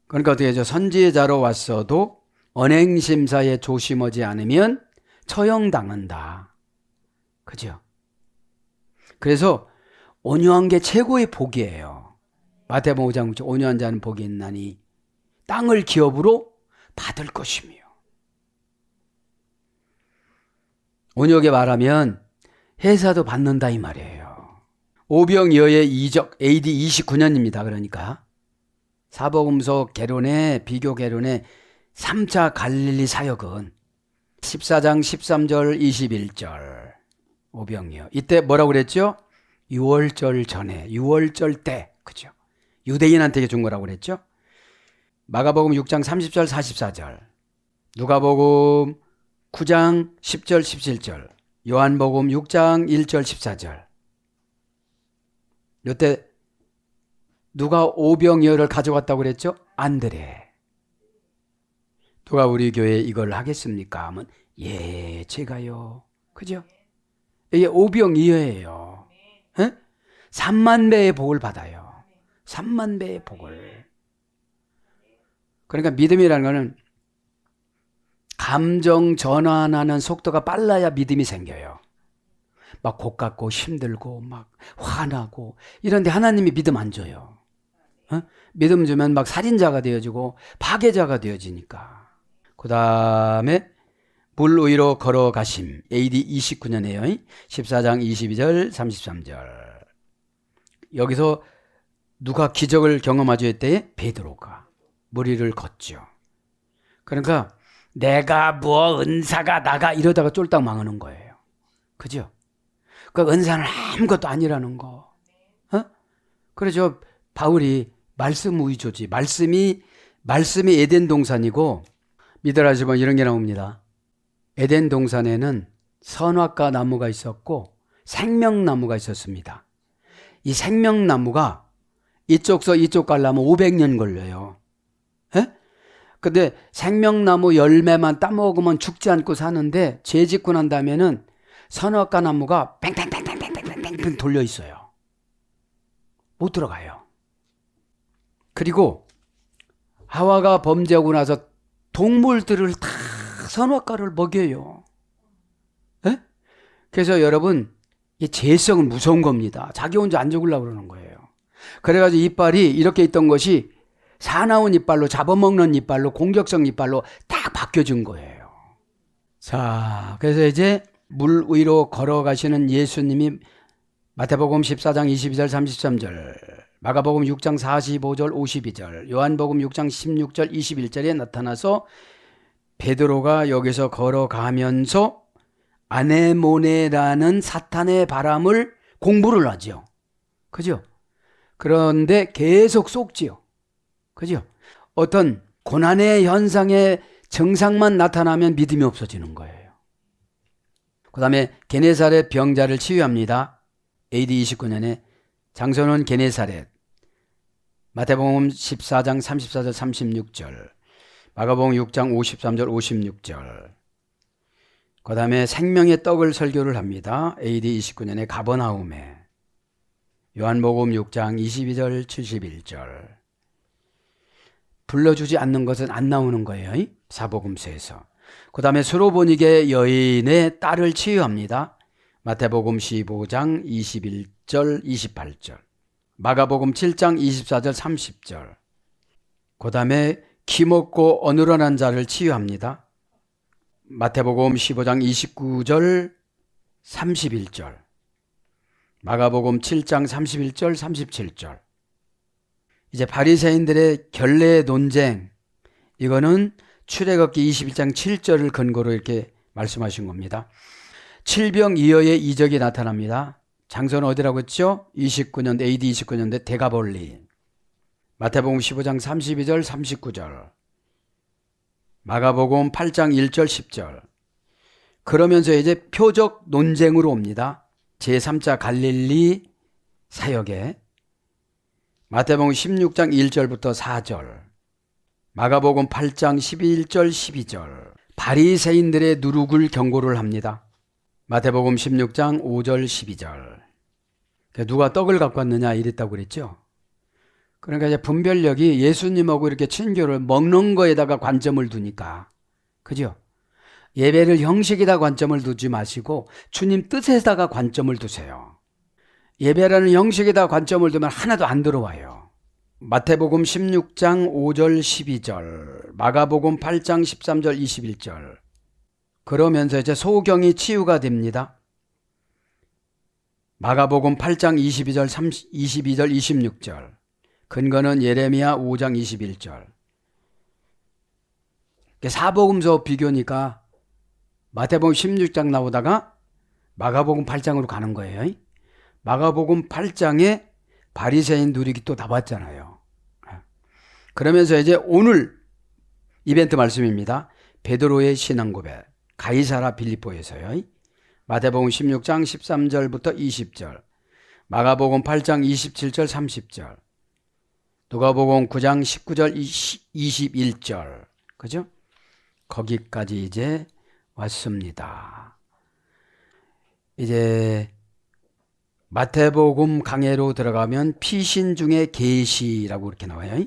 그러니까 어떻게 하죠? 선지자로 왔어도 언행심사에 조심하지 않으면 처형당한다. 그죠? 그래서 온유한 게 최고의 복이에요. 마태복음 5장 9절, 온유한 자는 복이 있나니 땅을 기업으로 받을 것이며. 온유하게 말하면 회사도 받는다 이 말이에요. 오병이어의 이적 AD 29년입니다. 그러니까 사복음서 개론의 비교 개론의 3차 갈릴리 사역은 14장 13절 21절 오병이어. 이때 뭐라고 그랬죠? 6월절 전에, 6월절 때, 그죠? 유대인한테 준 거라고 그랬죠? 마가복음 6장 30절 44절, 누가복음 9장 10절 17절, 요한복음 6장 1절 14절. 이때 누가 오병이어를 가져갔다고 그랬죠? 안드레. 누가 우리 교회에 이걸 하겠습니까? 하면 예, 제가요. 그죠? 이게 오병이어예요. 3만 배의 복을 받아요. 3만 배의 복을. 그러니까 믿음이라는 거는 감정 전환하는 속도가 빨라야 믿음이 생겨요. 막 고깝고 힘들고 막 화나고 이런데 하나님이 믿음 안 줘요. 믿음 주면 막 살인자가 되어지고 파괴자가 되어지니까. 그 다음에 물 위로 걸어가심 AD 29년에요. 14장 22절 33절. 여기서 누가 기적을 경험하죠? 이때 베드로가 물 위를 걷죠. 그러니까 내가 뭐 은사가 나가 이러다가 쫄딱 망하는 거예요. 그죠? 그 은사는 아무것도 아니라는 거. 그래서 바울이 말씀 위조지. 말씀이 에덴 동산이고, 믿으라지만 이런 게 나옵니다. 에덴 동산에는 선악과 나무가 있었고 생명나무가 있었습니다. 이 생명나무가 이쪽서 이쪽 가려면 500년 걸려요. 근데 생명나무 열매만 따먹으면 죽지 않고 사는데 죄 짓고 난 다음에는 선악과 나무가 뺑뺑뺑뺑뺑뺑뺑 돌려 있어요. 못 들어가요. 그리고 하와가 범죄하고 나서 동물들을 다 선악과를 먹여요. 그래서 여러분, 이 죄성은 무서운 겁니다. 자기 혼자 안 죽으려고 그러는 거예요. 그래가지고 이빨이 이렇게 있던 것이 사나운 이빨로, 잡아먹는 이빨로, 공격성 이빨로 딱 바뀌어진 거예요. 자, 그래서 이제 물 위로 걸어가시는 예수님이 마태복음 14장 22절 33절, 마가복음 6장 45절 52절, 요한복음 6장 16절 21절에 나타나서 베드로가 여기서 걸어가면서 아네모네라는 사탄의 바람을 공부를 하죠. 그죠? 그런데 계속 속지요. 그죠? 어떤 고난의 현상의 증상만 나타나면 믿음이 없어지는 거예요. 그 다음에 게네사렛 병자를 치유합니다. AD 29년에 장소는 게네사렛. 마태복음 14장 34절 36절, 마가복음 6장 53절 56절. 그 다음에 생명의 떡을 설교를 합니다. AD 29년에 가버나움에. 요한복음 6장 22절 71절. 불러주지 않는 것은 안 나오는 거예요. 사복음서에서. 그 다음에 수로보니게 여인의 딸을 치유합니다. 마태복음 15장 21절 28절. 마가복음 7장 24절 30절. 그 다음에 기먹고 어눌한 자를 치유합니다. 마태복음 15장 29절 31절. 마가복음 7장 31절 37절. 이제 바리새인들의 결례 논쟁, 이거는 출애굽기 21장 7절을 근거로 이렇게 말씀하신 겁니다. 칠병이어의 이적이 나타납니다. 장소는 어디라고 했죠? 29년, AD 29년대 데가볼리. 마태복음 15장 32절 39절. 마가복음 8장 1절 10절. 그러면서 이제 표적 논쟁으로 옵니다. 제3차 갈릴리 사역에. 마태복음 16장 1절부터 4절. 마가복음 8장 11절 12절. 바리새인들의 누룩을 경고를 합니다. 마태복음 16장 5절 12절. 누가 떡을 갖고 왔느냐 이랬다고 그랬죠. 그러니까 이제 분별력이 예수님하고 이렇게 친교를 먹는 거에다가 관점을 두니까, 그죠? 예배를 형식에다 관점을 두지 마시고 주님 뜻에다가 관점을 두세요. 예배라는 형식에다 관점을 두면 하나도 안 들어와요. 마태복음 16장 5절 12절, 마가복음 8장 13절 21절. 그러면서 이제 소경이 치유가 됩니다. 마가복음 8장 22절 22절 26절. 근거는 예레미야 5장 21절. 사복음서 비교니까 마태복음 16장 나오다가 마가복음 8장으로 가는 거예요. 마가복음 8장에 바리새인 누룩이 또 나왔잖아요. 그러면서 이제 오늘 이벤트 말씀입니다. 베드로의 신앙 고백, 가이사라 빌립보에서요. 마태복음 16장 13절부터 20절, 마가복음 8장 27절 30절, 누가복음 9장 19절 21절. 그죠? 거기까지 이제 왔습니다. 이제 마태복음 강해로 들어가면 피신 중에 계시라고 이렇게 나와요.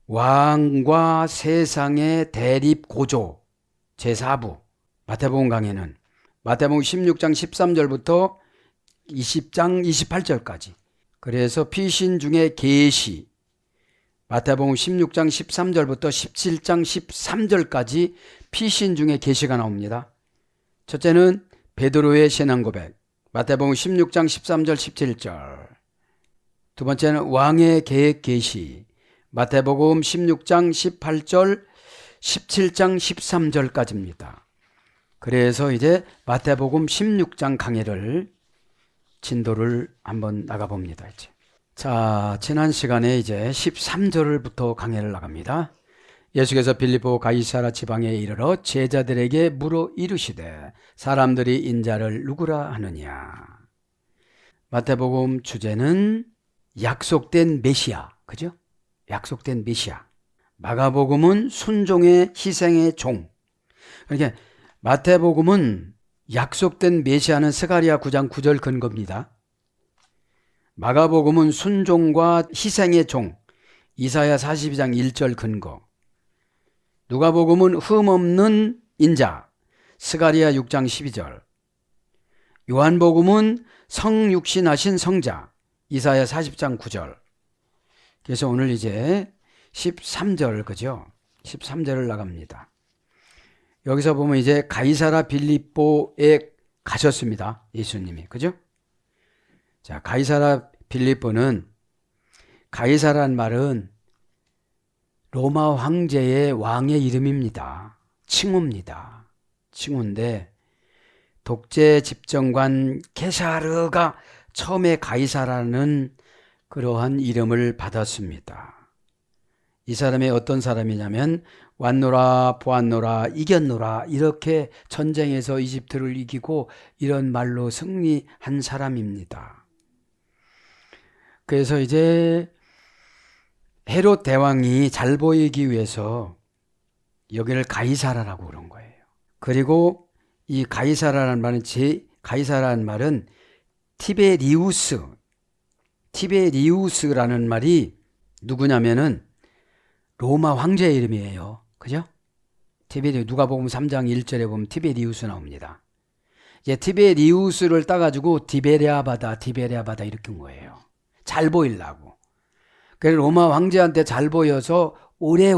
왕과 세상의 대립 고조 제4부. 마태복음 강해는 마태복음 16장 13절부터 20장 28절까지. 그래서 피신 중에 계시. 마태복음 16장 13절부터 17장 13절까지 피신 중에 계시가 나옵니다. 첫째는 베드로의 신앙 고백. 마태복음 16장 13절 17절. 두 번째는 왕의 계획 계시. 마태복음 16장 18절 17장 13절까지입니다. 그래서 이제 마태복음 16장 강해를 진도를 한번 나가봅니다. 이제. 자, 지난 시간에 이제 13절부터 강해를 나갑니다. 예수께서 빌립보 가이사라 지방에 이르러 제자들에게 물어 이르시되 사람들이 인자를 누구라 하느냐. 마태복음 주제는 약속된 메시아, 그죠? 약속된 메시아. 마가복음은 순종의 희생의 종. 그러니까 마태복음은 약속된 메시아는 스가랴 9장 9절 근거입니다. 마가복음은 순종과 희생의 종, 이사야 42장 1절 근거. 누가복음은 흠없는 인자, 스가랴 6장 12절. 요한복음은 성육신하신 성자, 이사야 40장 9절. 그래서 오늘 이제 13절, 그죠? 13절을 나갑니다. 여기서 보면 이제 가이사라 빌립보에 가셨습니다. 예수님이. 그죠? 자, 가이사라 빌립보는, 가이사라는 말은 로마 황제의 왕의 이름입니다. 칭호입니다. 칭호인데 독재 집정관 케사르가 처음에 가이사라는 그러한 이름을 받았습니다. 이 사람이 어떤 사람이냐면 왔노라 보았노라 이겼노라 이렇게 전쟁에서 이집트를 이기고 이런 말로 승리한 사람입니다. 그래서 이제 헤롯 대왕이 잘 보이기 위해서 여기를 가이사라라고 그런 거예요. 그리고 이 가이사라라는 말은 티베리우스라는 말이 누구냐면은 로마 황제의 이름이에요. 그죠? 누가복음 3장 1절에 보면 티베리우스 나옵니다. 이제 티베리우스를 따가지고 디베랴 바다 이렇게 한 거예요. 잘 보이려고. 그래서 로마 황제한테 잘 보여서 오래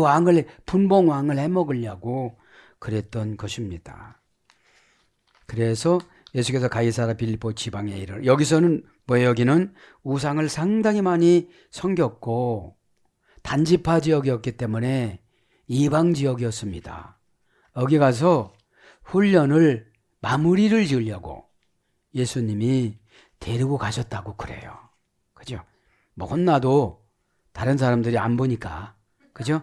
분봉 왕을 해먹으려고 그랬던 것입니다. 그래서 예수께서 가이사라 빌립보 지방에 이르러, 여기서는 여기는 우상을 상당히 많이 섬겼고 단지파 지역이었기 때문에 이방 지역이었습니다. 여기 가서 훈련을 마무리를 지으려고 예수님이 데리고 가셨다고 그래요. 그죠? 뭐 혼나도 다른 사람들이 안 보니까. 그죠?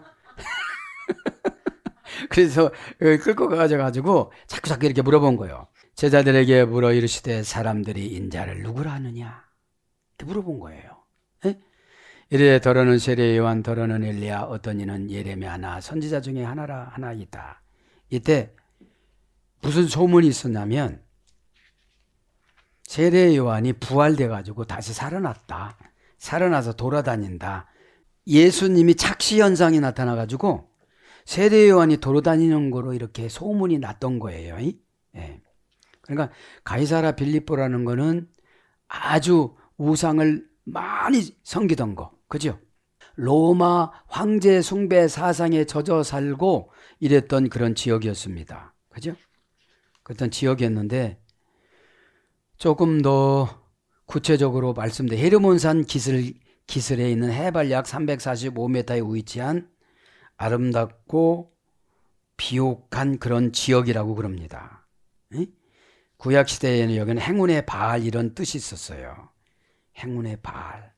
그래서 끌고 가가지고 자꾸 이렇게 물어본 거예요. 제자들에게 물어 이르시되 사람들이 인자를 누구라 하느냐? 이렇게 물어본 거예요. 에? 이르되 더러는 세례 요한 더러는 엘리야 어떤 이는 예레미야나 선지자 중에 하나이다. 이때 무슨 소문이 있었냐면 세례 요한이 부활돼 가지고 다시 살아났다. 살아나서 돌아다닌다. 예수님이 착시 현상이 나타나 가지고 세례 요한이 돌아다니는 거로 이렇게 소문이 났던 거예요. 예. 그러니까 가이사라 빌립보라는 거는 아주 우상을 많이 섬기던 거. 그죠? 로마 황제 숭배 사상에 젖어 살고 이랬던 그런 지역이었습니다. 그죠? 그랬던 지역이었는데 조금 더 구체적으로 말씀드려 헤르몬산 기슭에 있는 해발 약 345m에 위치한 아름답고 비옥한 그런 지역이라고 그럽니다. 구약 시대에는 여기는 행운의 바알 이런 뜻이 있었어요. 행운의 바알.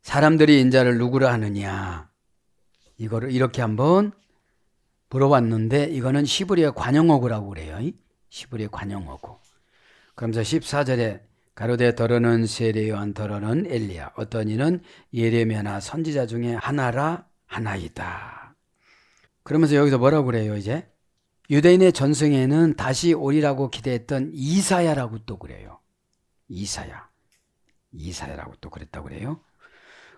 사람들이 인자를 누구라 하느냐 이거를 이렇게 한번 물어봤는데 이거는 히브리어 관용어구라고 그래요. 히브리어 관용어구. 그러면서 14절에 가로되 더러는 세례 요한 더러는 엘리야 어떤 이는 예레미야나 선지자 중에 하나라 하나이다. 그러면서 여기서 뭐라고 그래요? 이제 유대인의 전승에는 다시 오리라고 기대했던 이사야라고 또 그래요. 이사야라고 또 그랬다고 그래요.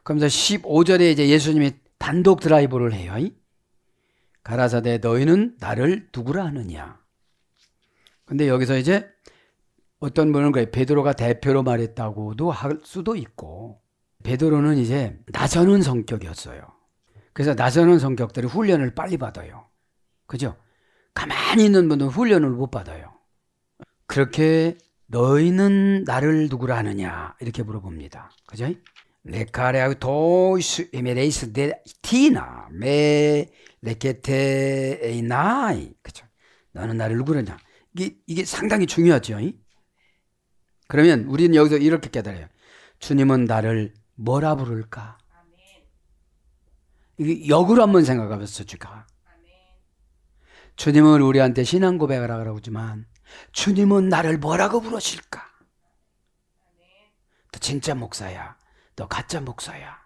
그러면서 15절에 이제 예수님이 단독 드라이브를 해요. 가라사대 너희는 나를 누구라 하느냐. 근데 여기서 이제 어떤 분은 그래 베드로가 대표로 말했다고도 할 수도 있고 베드로는 이제 나서는 성격이었어요. 그래서 나서는 성격들이 훈련을 빨리 받아요. 그죠? 가만히 있는 분은 훈련을 못 받아요. 그렇게 너희는 나를 누구라 하느냐 이렇게 물어봅니다. 그죠? 레카레아우 도이스 에메레이스 데 티나 메 레케테에이나이 그죠? 너는 나를 누구라냐? 이게 상당히 중요하죠. 그러면 우리는 여기서 이렇게 깨달아요. 주님은 나를 뭐라 부를까? 이게 역으로 한번 생각해 봤어, 주가. 주님은 우리한테 신앙 고백을 하라고 하지만 주님은 나를 뭐라고 부르실까? 너 진짜 목사야. 너 가짜 목사야.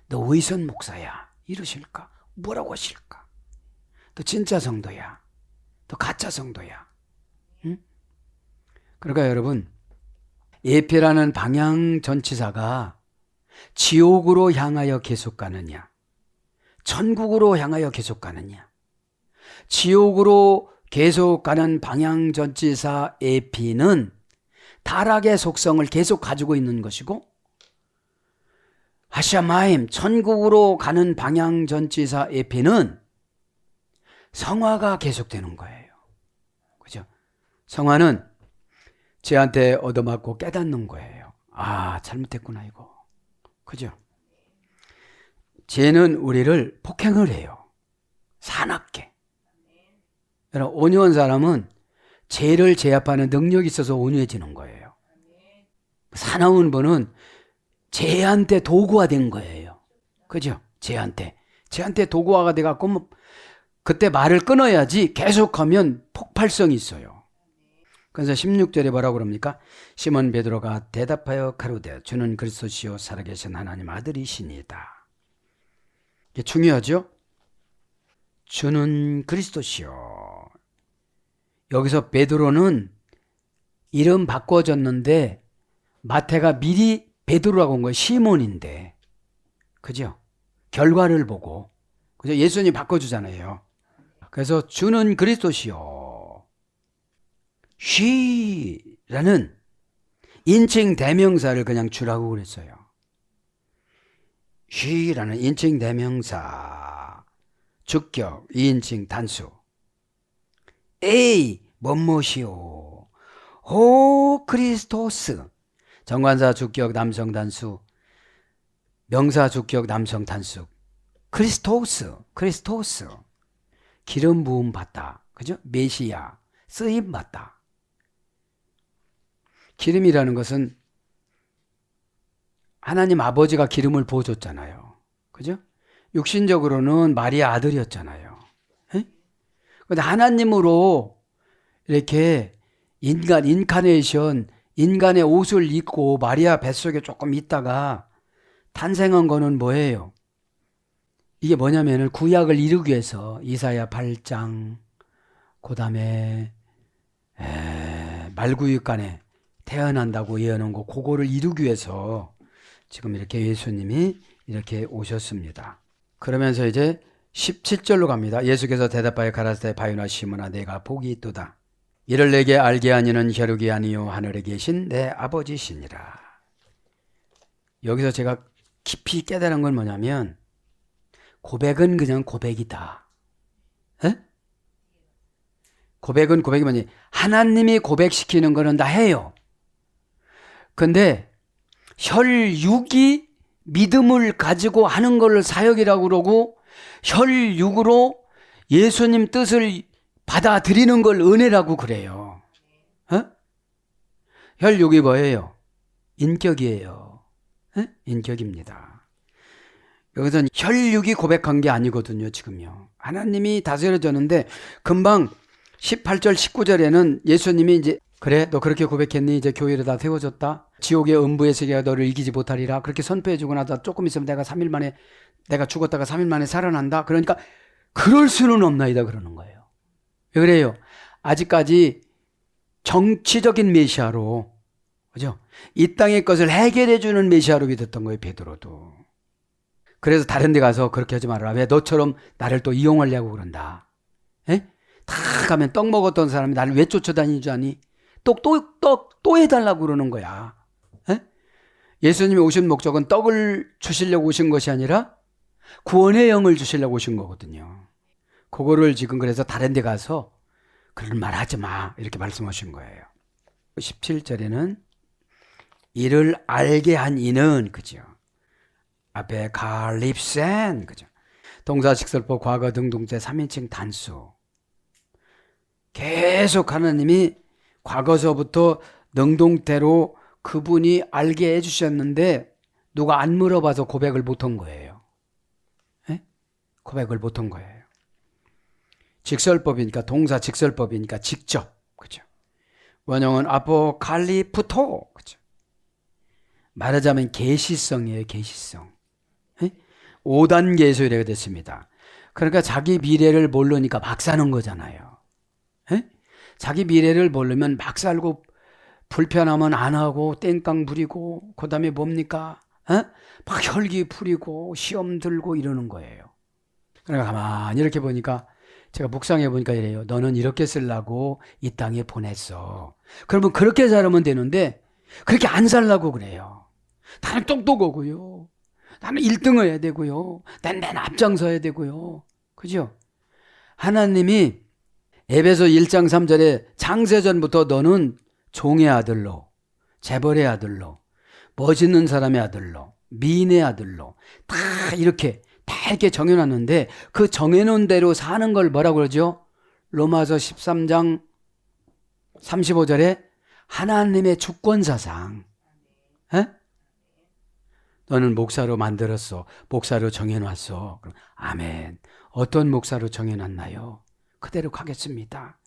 너 의선 목사야. 이러실까? 뭐라고 하실까? 너 진짜 성도야. 너 가짜 성도야. 응? 그러니까 여러분 예표라는 방향 전치사가 지옥으로 향하여 계속 가느냐 천국으로 향하여 계속 가느냐 지옥으로 계속 가는 방향 전치사 에피는 타락의 속성을 계속 가지고 있는 것이고 하샤마임 천국으로 가는 방향 전치사 에피는 성화가 계속되는 거예요. 그죠? 성화는 쟤한테 얻어맞고 깨닫는 거예요. 아, 잘못했구나 이거. 그죠? 쟤는 우리를 폭행을 해요. 사납게. 여러분, 온유한 사람은 죄를 제압하는 능력이 있어서 온유해지는 거예요. 사나운 분은 쟤한테 도구화된 거예요. 그죠? 쟤한테 도구화가 돼갖고 그때 말을 끊어야지 계속하면 폭발성이 있어요. 그래서 16절에 뭐라고 그럽니까? 시몬 베드로가 대답하여 가로되 주는 그리스도시요 살아계신 하나님 아들이시니다. 이게 중요하죠? 주는 그리스도시요. 여기서 베드로는 이름 바꿔줬는데 마태가 미리 베드로라고 한 거예요. 시몬인데. 그죠? 결과를 보고. 그죠? 예수님이 바꿔주잖아요. 그래서 주는 그리스도시요. 쉬라는 인칭 대명사를 그냥 주라고 그랬어요. 쉬라는 인칭 대명사 주격 2인칭 단수 에이 뭐뭐시오 오 크리스토스 정관사 주격 남성 단수 명사 주격 남성 단수 크리스토스 기름 부음 받다 그죠? 메시아 쓰임 받다. 기름이라는 것은 하나님 아버지가 기름을 부어줬잖아요. 그죠? 육신적으로는 마리아 아들이었잖아요. 그런데 하나님으로 이렇게 인카네이션, 인간의 옷을 입고 마리아 뱃속에 조금 있다가 탄생한 거는 뭐예요? 이게 뭐냐면은 구약을 이루기 위해서 이사야 8장, 그 다음에 말구육간에 태어난다고 예언한 거, 그거를 이루기 위해서 지금 이렇게 예수님이 이렇게 오셨습니다. 그러면서 이제 17절로 갑니다. 예수께서 대답하여 가라사대 바요나 시몬아 내가 복이 있도다. 이를 내게 알게 하니는 혈육이 아니요 하늘에 계신 내 아버지시니라. 여기서 제가 깊이 깨달은 건 뭐냐면 고백은 그냥 고백이다. 에? 고백은 고백이 뭐니? 하나님이 고백시키는 거는 다 해요. 근데 혈육이 믿음을 가지고 하는 걸 사역이라고 그러고 혈육으로 예수님 뜻을 받아들이는 걸 은혜라고 그래요. 어? 혈육이 뭐예요? 인격이에요. 에? 인격입니다. 여기서는 혈육이 고백한 게 아니거든요, 지금요. 하나님이 다스려졌는데 금방 18절, 19절에는 예수님이 이제 그래, 너 그렇게 고백했니? 이제 교회를 다 세워졌다. 지옥의 음부의 세계가 너를 이기지 못하리라. 그렇게 선포해주고 나서 조금 있으면 내가 3일 만에 내가 죽었다가 3일 만에 살아난다. 그러니까 그럴 수는 없나이다 그러는 거예요. 왜 그래요? 아직까지 정치적인 메시아로, 그죠? 이 땅의 것을 해결해주는 메시아로 믿었던 거예요, 베드로도. 그래서 다른 데 가서 그렇게 하지 말아라. 왜 너처럼 나를 또 이용하려고 그런다. 에? 다 가면 떡 먹었던 사람이 나를 왜 쫓아다니는 줄 아니? 또 해달라고 그러는 거야. 에? 예수님이 오신 목적은 떡을 주시려고 오신 것이 아니라 구원의 영을 주시려고 오신 거거든요. 그거를 지금 그래서 다른 데 가서 그런 말 하지 마. 이렇게 말씀하신 거예요. 17절에는 이를 알게 한 이는, 그죠? 앞에 갈립센, 그죠? 동사, 직설법, 과거, 등동태 3인칭 단수. 계속 하나님이 과거서부터 능동태로 그분이 알게 해주셨는데 누가 안 물어봐서 고백을 못한 거예요. 에? 고백을 못한 거예요. 직설법이니까, 동사 직설법이니까 직접, 그죠? 원형은 아포칼리프토, 그죠? 말하자면 계시성이에요, 계시성. 5단계 소리가 됐습니다. 그러니까 자기 미래를 모르니까 막 사는 거잖아요. 에? 자기 미래를 모르면 막 살고 불편하면 안 하고 땡깡 부리고 그 다음에 뭡니까? 막 혈기 부리고 시험 들고 이러는 거예요. 그러니까 가만히 이렇게 보니까 제가 묵상해 보니까 이래요. 너는 이렇게 쓰려고 이 땅에 보냈어. 그러면 그렇게 살면 되는데 그렇게 안 살라고 그래요. 나는 똑똑하고요. 나는 1등 해야 되고요. 난 맨 앞장서야 되고요. 그죠? 하나님이 에베소 1장 3절에 창세전부터 너는 종의 아들로, 재벌의 아들로, 멋있는 사람의 아들로, 미인의 아들로 다 이렇게 정해놨는데 그 정해놓은 대로 사는 걸 뭐라고 그러죠? 로마서 13장 35절에 하나님의 주권사상. 에? 너는 목사로 만들었어. 목사로 정해놨어. 그럼 아멘. 어떤 목사로 정해놨나요? 그대로 가겠습니다.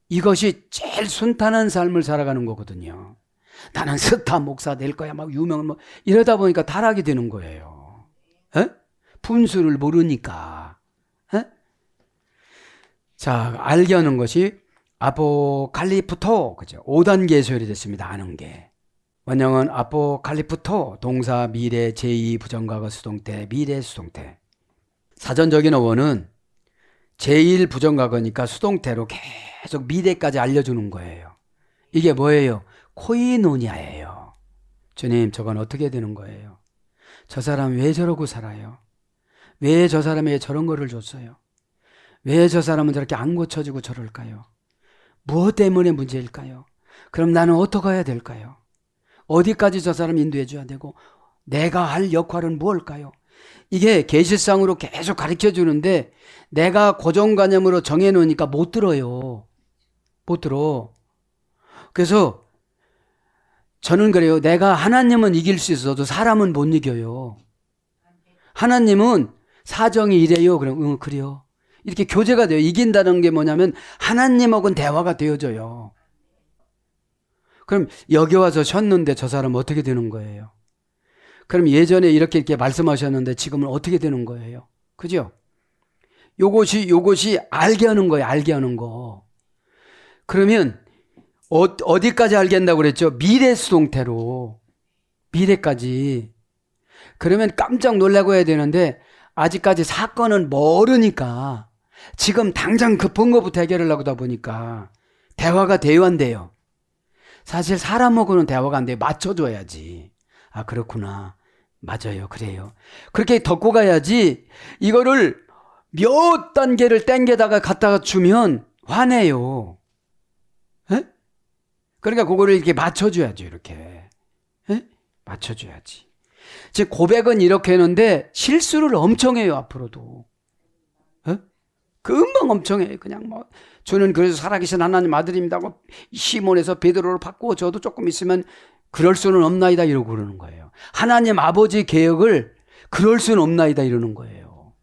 이것이 제일 순탄한 삶을 살아가는 거거든요. 나는 스타 목사 될 거야. 막 유명 이러다 보니까 타락이 되는 거예요. 에? 분수를 모르니까. 에? 자, 알게 하는 것이 아포칼리프토, 그죠? 5단계 소열이 됐습니다. 아는 게. 원형은 아포칼리프토, 동사 미래 제2 부정과거 수동태, 미래 수동태. 사전적인 어원은 제1 부정과거니까 수동태로 계속 미래까지 알려주는 거예요. 이게 뭐예요? 코이노니아예요. 주님, 저건 어떻게 되는 거예요? 저 사람 왜 저러고 살아요? 왜 저 사람에게 저런 거를 줬어요? 왜 저 사람은 저렇게 안 고쳐지고 저럴까요? 무엇 때문에 문제일까요? 그럼 나는 어떻게 해야 될까요? 어디까지 저 사람 인도해 줘야 되고 내가 할 역할은 무엇일까요? 이게 계시상으로 계속 가르쳐 주는데 내가 고정관념으로 정해 놓으니까 못 들어요. 못 들어. 그래서 저는 그래요. 내가 하나님은 이길 수 있어도 사람은 못 이겨요. 하나님은 사정이 이래요. 그럼 그래요. 이렇게 교제가 돼요. 이긴다는 게 뭐냐면 하나님하고는 대화가 되어져요. 그럼 여기 와서 쉬었는데 저 사람 어떻게 되는 거예요? 그럼 예전에 이렇게 말씀하셨는데 지금은 어떻게 되는 거예요? 그죠? 요것이 알게 하는 거예요. 알게 하는 거. 그러면 어디까지 알게 한다고 그랬죠? 미래 수동태로. 미래까지. 그러면 깜짝 놀라고 해야 되는데 아직까지 사건은 모르니까 지금 당장 급한 것부터 해결하려고 하다 보니까 대화가 돼야 안 돼요. 사실 사람하고는 대화가 안 돼요. 맞춰줘야지. 아, 그렇구나. 맞아요. 그래요. 그렇게 덮고 가야지 이거를 몇 단계를 땡겨다가 갖다가 주면 화내요. 에? 그러니까 그거를 이렇게 맞춰줘야죠. 이렇게. 에? 맞춰줘야지. 즉 고백은 이렇게 했는데 실수를 엄청 해요. 앞으로도. 에? 금방 엄청 해요. 그냥 뭐 저는 그래서 살아계신 하나님 아들입니다 하고 시몬에서 베드로를 받고 저도 조금 있으면 그럴 수는 없나이다 이러고 그러는 거예요. 하나님 아버지 계획을 그럴 수는 없나이다 이러는 거예요.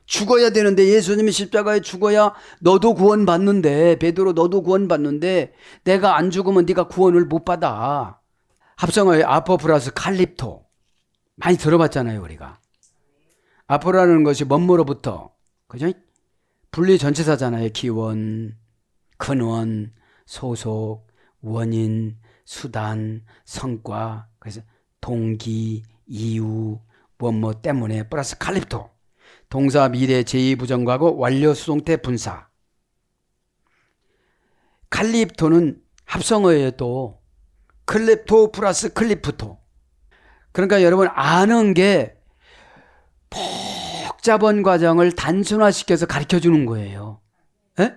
죽어야 되는데 예수님이 십자가에 죽어야 너도 구원받는데 베드로 너도 구원받는데 내가 안 죽으면 네가 구원을 못 받아. 합성어의 아포 플러스 칼립토 많이 들어봤잖아요 우리가. 아포라는 것이 뭐뭐로부터 그죠? 분리 전치사잖아요. 기원, 근원, 소속, 원인, 수단, 성과. 그래서 동기, 이유, 뭐뭐 때문에 플러스 칼립토. 동사 미래 제2부정과고 완료 수동태 분사. 칼립토는 합성어예요 또. 클립토 플러스 클리프토. 그러니까 여러분 아는 게 복잡한 과정을 단순화시켜서 가르쳐 주는 거예요. 에?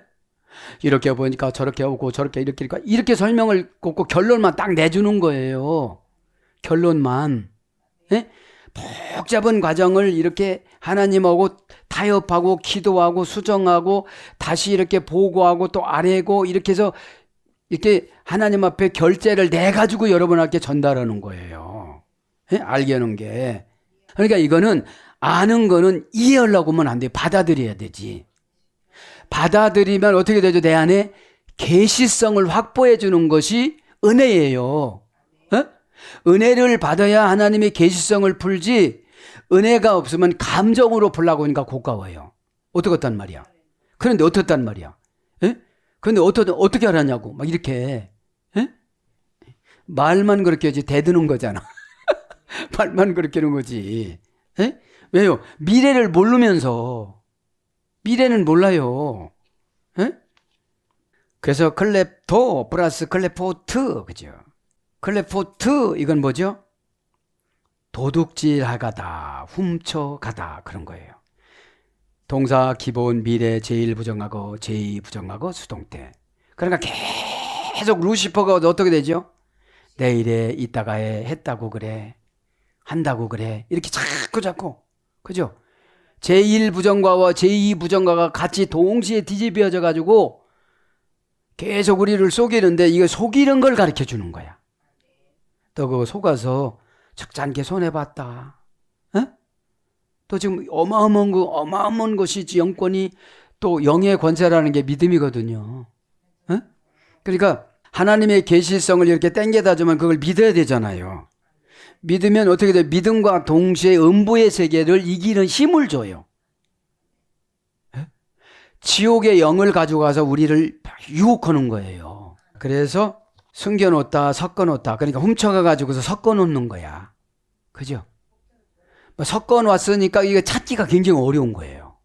이렇게 보니까 저렇게 오고 저렇게 이렇게 설명을 꼭 결론만 딱 내주는 거예요. 결론만. 에? 복잡한 과정을 이렇게 하나님하고 타협하고 기도하고 수정하고 다시 이렇게 보고하고 또 아뢰고 이렇게 해서 이렇게 하나님 앞에 결제를 내가지고 여러분한테 전달하는 거예요. 에? 알게 하는 게. 그러니까 이거는 아는 거는 이해하려고 하면 안 돼요. 받아들여야 되지. 받아들이면 어떻게 되죠? 내 안에 계시성을 확보해 주는 것이 은혜예요. 어? 은혜를 받아야 하나님의 계시성을 풀지 은혜가 없으면 감정으로 풀라고 하니까 고가워요. 어떻겠단 말이야. 그런데 어떻단 말이야. 에? 그런데 어떻게 알았냐고 막 이렇게 에? 말만 그렇게 하지 대드는 거잖아. 말만 그렇게 하는 거지. 에? 왜요? 미래를 모르면서. 미래는 몰라요. 에? 그래서 클렙토 플러스 클레포트 그죠? 클레포트 이건 뭐죠? 도둑질하가다, 훔쳐가다 그런 거예요. 동사 기본 미래 제1부정하고 제2부정하고 수동태. 그러니까 계속 루시퍼가 어떻게 되죠? 내일에 이따가에 했다고 그래. 한다고 그래. 이렇게 자꾸 그죠? 제1부정과와 제2부정과가 같이 동시에 뒤집어져 가지고 계속 우리를 속이는데 이거 속이는 걸 가르쳐 주는 거야. 또 그거 속아서 적잖게 손해봤다. 어? 또 지금 어마어마한 것이지 영권이 또 영의 권세라는 게 믿음이거든요. 어? 그러니까 하나님의 계시성을 이렇게 땡겨다 주면 그걸 믿어야 되잖아요. 믿으면 어떻게 돼요? 믿음과 동시에 음부의 세계를 이기는 힘을 줘요. 에? 지옥의 영을 가져가서 우리를 유혹하는 거예요. 그래서 숨겨놓다, 섞어놓다. 그러니까 훔쳐가가지고서 섞어놓는 거야. 그죠? 뭐 섞어놨으니까 이거 찾기가 굉장히 어려운 거예요.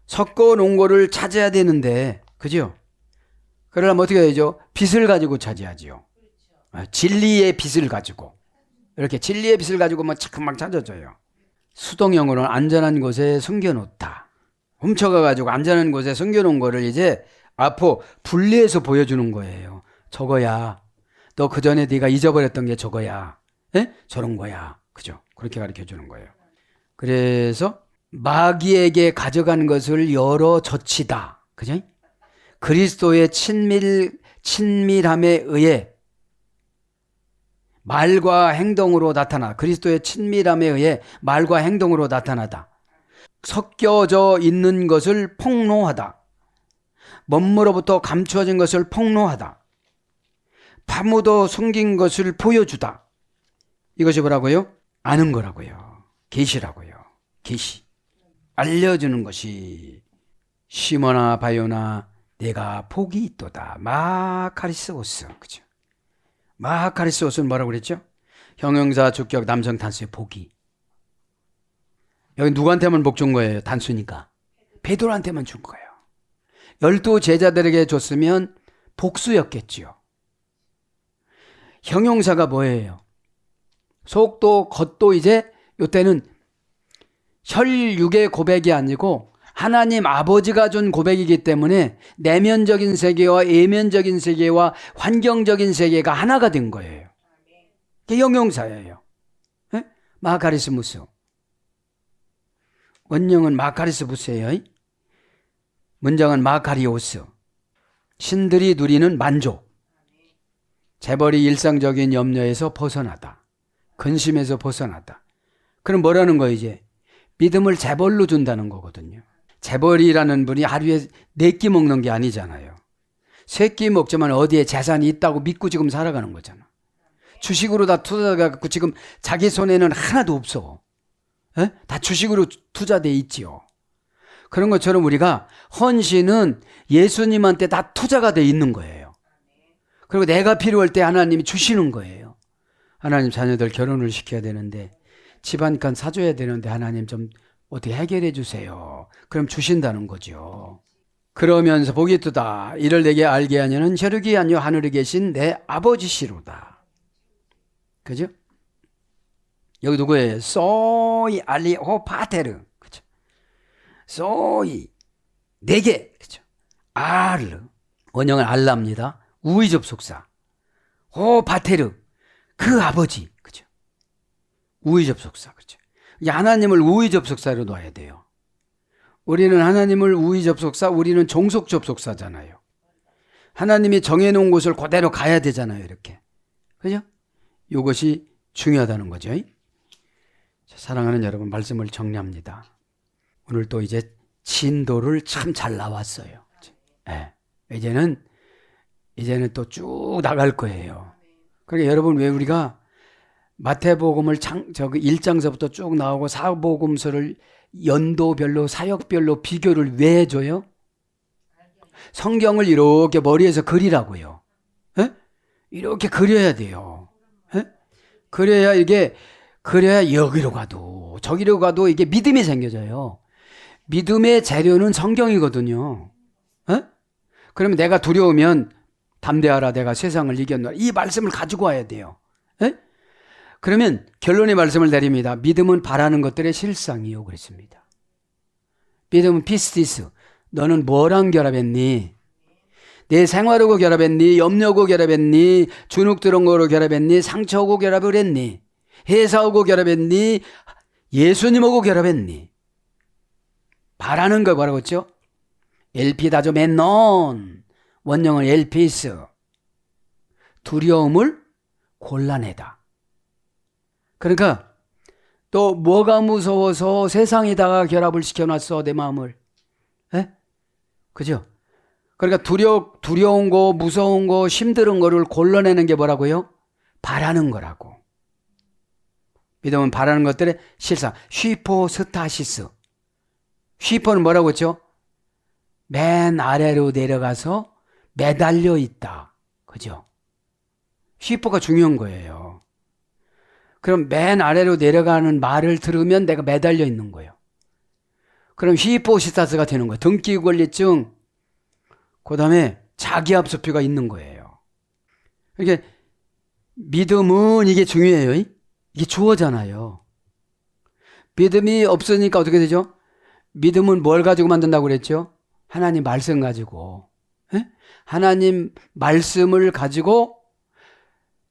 섞어놓은 거를 찾아야 되는데, 그죠? 그러려면 어떻게 해야죠? 빛을 가지고 찾아야죠. 진리의 빛을 가지고. 이렇게 진리의 빛을 가지고 뭐 금방 찾아줘요. 수동형으로는 안전한 곳에 숨겨놓다. 훔쳐가가지고 안전한 곳에 숨겨놓은 거를 이제 앞으로 분리해서 보여주는 거예요. 저거야. 너 그전에 네가 잊어버렸던 게 저거야. 에? 저런 거야. 그죠? 그렇게 가르쳐주는 거예요. 그래서 마귀에게 가져간 것을 열어 젖히다. 그죠? 그리스도의 친밀함에 의해 말과 행동으로 나타나. 그리스도의 친밀함에 의해 말과 행동으로 나타나다. 섞여져 있는 것을 폭로하다. 몸으로부터 감추어진 것을 폭로하다. 파묻어 숨긴 것을 보여주다. 이것이 뭐라고요? 아는 거라고요. 계시라고요. 계시. 알려주는 것이 시모나 바요나 내가 복이 있도다. 마카리스오스. 그죠? 마카리스오스는 뭐라고 그랬죠? 형용사 주격 남성 단수의 복이. 여기 누구한테만 복 준 거예요? 단수니까. 베드로한테만 준 거예요. 12 제자들에게 줬으면 복수였겠지요. 형용사가 뭐예요? 속도, 겉도 이제 이때는 혈육의 고백이 아니고 하나님 아버지가 준 고백이기 때문에 내면적인 세계와 외면적인 세계와 환경적인 세계가 하나가 된 거예요. 그게 형용사예요. 네? 마카리스무스. 원형은 마카리스무스예요. 문장은 마카리오스. 신들이 누리는 만족. 재벌이 일상적인 염려에서 벗어나다. 근심에서 벗어나다. 그럼 뭐라는 거예요 이제? 믿음을 재벌로 준다는 거거든요. 재벌이라는 분이 하루에 4끼 먹는 게 아니잖아요. 3끼 먹지만 어디에 재산이 있다고 믿고 지금 살아가는 거잖아. 주식으로 다 투자해갖고 지금 자기 손에는 하나도 없어. 에? 다 주식으로 투자돼 있지요. 그런 것처럼 우리가 헌신은 예수님한테 다 투자가 돼 있는 거예요. 그리고 내가 필요할 때 하나님이 주시는 거예요. 하나님 자녀들 결혼을 시켜야 되는데 집안간 사줘야 되는데 하나님 좀 어떻게 해결해 주세요. 그럼 주신다는 거죠. 그러면서 복이 있도다. 이를 내게 알게 하냐는 혈육이 아니요 하늘에 계신 내 아버지시로다. 그죠? 여기 누구예요? 소이 알리오 파테르. 그죠? 소이 내게. 그죠? 아르. 원형은 알라입니다. 우의 접속사. 오 파테르. 그 아버지. 그죠? 우의 접속사. 그죠? 하나님을 우의 접속사로 놔야 돼요. 우리는 하나님을 우의 접속사, 우리는 종속 접속사잖아요. 하나님이 정해놓은 곳을 그대로 가야 되잖아요. 이렇게. 그죠? 이것이 중요하다는 거죠. 사랑하는 여러분, 말씀을 정리합니다. 오늘 또 이제 진도를 참 잘 나왔어요. 네. 이제는 또 쭉 나갈 거예요. 그러니까 여러분, 왜 우리가 마태복음을 1장서부터 쭉 나오고 사복음서를 연도별로 사역별로 비교를 왜 해줘요? 성경을 이렇게 머리에서 그리라고요. 에? 이렇게 그려야 돼요. 에? 그래야 여기로 가도 저기로 가도 이게 믿음이 생겨져요. 믿음의 재료는 성경이거든요. 에? 그러면 내가 두려우면 담대하라 내가 세상을 이겼노라. 이 말씀을 가지고 와야 돼요. 에? 그러면 결론의 말씀을 내립니다. 믿음은 바라는 것들의 실상이요. 그랬습니다. 믿음은 피스티스. 너는 뭐랑 결합했니? 내 생활하고 결합했니? 염려하고 결합했니? 주눅 들은 거로 결합했니? 상처하고 결합을 했니? 회사하고 결합했니? 예수님하고 결합했니? 바라는 거 뭐라고 했죠? 엘피다조 맨넌. 원형은 엘피스. 두려움을 골라내다. 그러니까 또 뭐가 무서워서 세상에다가 결합을 시켜놨어 내 마음을. 에? 그죠? 그러니까 두려운 거 무서운 거 힘든 거를 골라내는 게 뭐라고요? 바라는 거라고. 믿음은 바라는 것들의 실상. 휘포스타시스. 휘포는 뭐라고 했죠? 맨 아래로 내려가서 매달려 있다. 그죠? 휘포가 중요한 거예요. 그럼 맨 아래로 내려가는 말을 들으면 내가 매달려 있는 거예요. 그럼 히포시타스가 되는 거예요. 등기관리증, 그 다음에 자기압수표가 있는 거예요. 이게 믿음은 이게 중요해요. 이게 주어잖아요. 믿음이 없으니까 어떻게 되죠? 믿음은 뭘 가지고 만든다고 그랬죠? 하나님 말씀 가지고. 에? 하나님 말씀을 가지고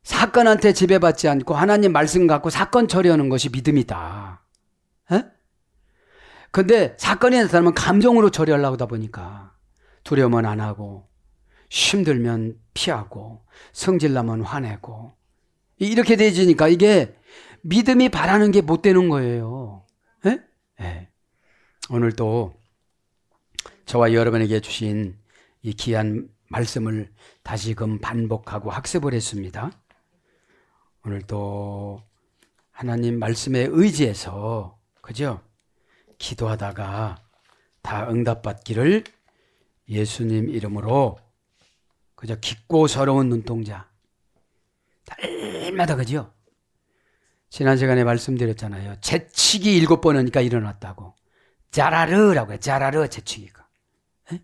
사건한테 지배받지 않고 하나님 말씀 갖고 사건 처리하는 것이 믿음이다. 근데 사건이 나타나면 감정으로 처리하려고 하다 보니까 두려우면 안 하고 힘들면 피하고 성질나면 화내고 이렇게 되지니까 이게 믿음이 바라는 게 못 되는 거예요. 네. 오늘 또 저와 여러분에게 주신 이 귀한 말씀을 다시금 반복하고 학습을 했습니다. 오늘도 하나님 말씀에 의지해서 그죠? 기도하다가 다 응답받기를 예수님 이름으로 그저 깊고 서러운 눈동자 날마다 그죠? 지난 시간에 말씀드렸잖아요. 재치기 7번 하니까 일어났다고. 자라르라고 해요. 자라르 재치기가. 에?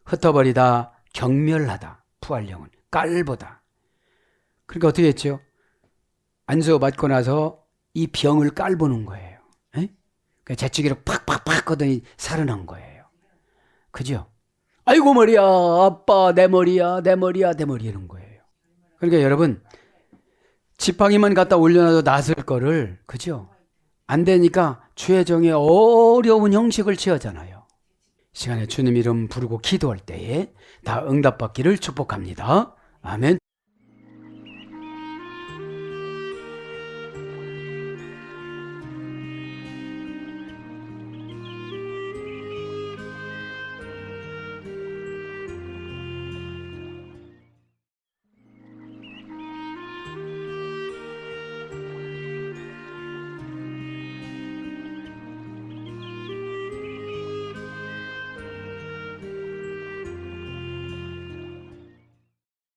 흩어버리다 경멸하다. 부활령은 깔보다. 그러니까 어떻게 했죠? 안수 받고 나서 이 병을 깔보는 거예요. 에? 그러니까 재치기로 팍팍팍 하더니 살아난 거예요. 그죠? 아이고 머리야 아빠 내 머리야 내 머리야 내 머리 이런 거예요. 그러니까 여러분 지팡이만 갖다 올려놔도 낫을 거를 그죠? 안 되니까 최정의 어려운 형식을 취하잖아요. 시간에 주님 이름 부르고 기도할 때에 다 응답받기를 축복합니다. 아멘.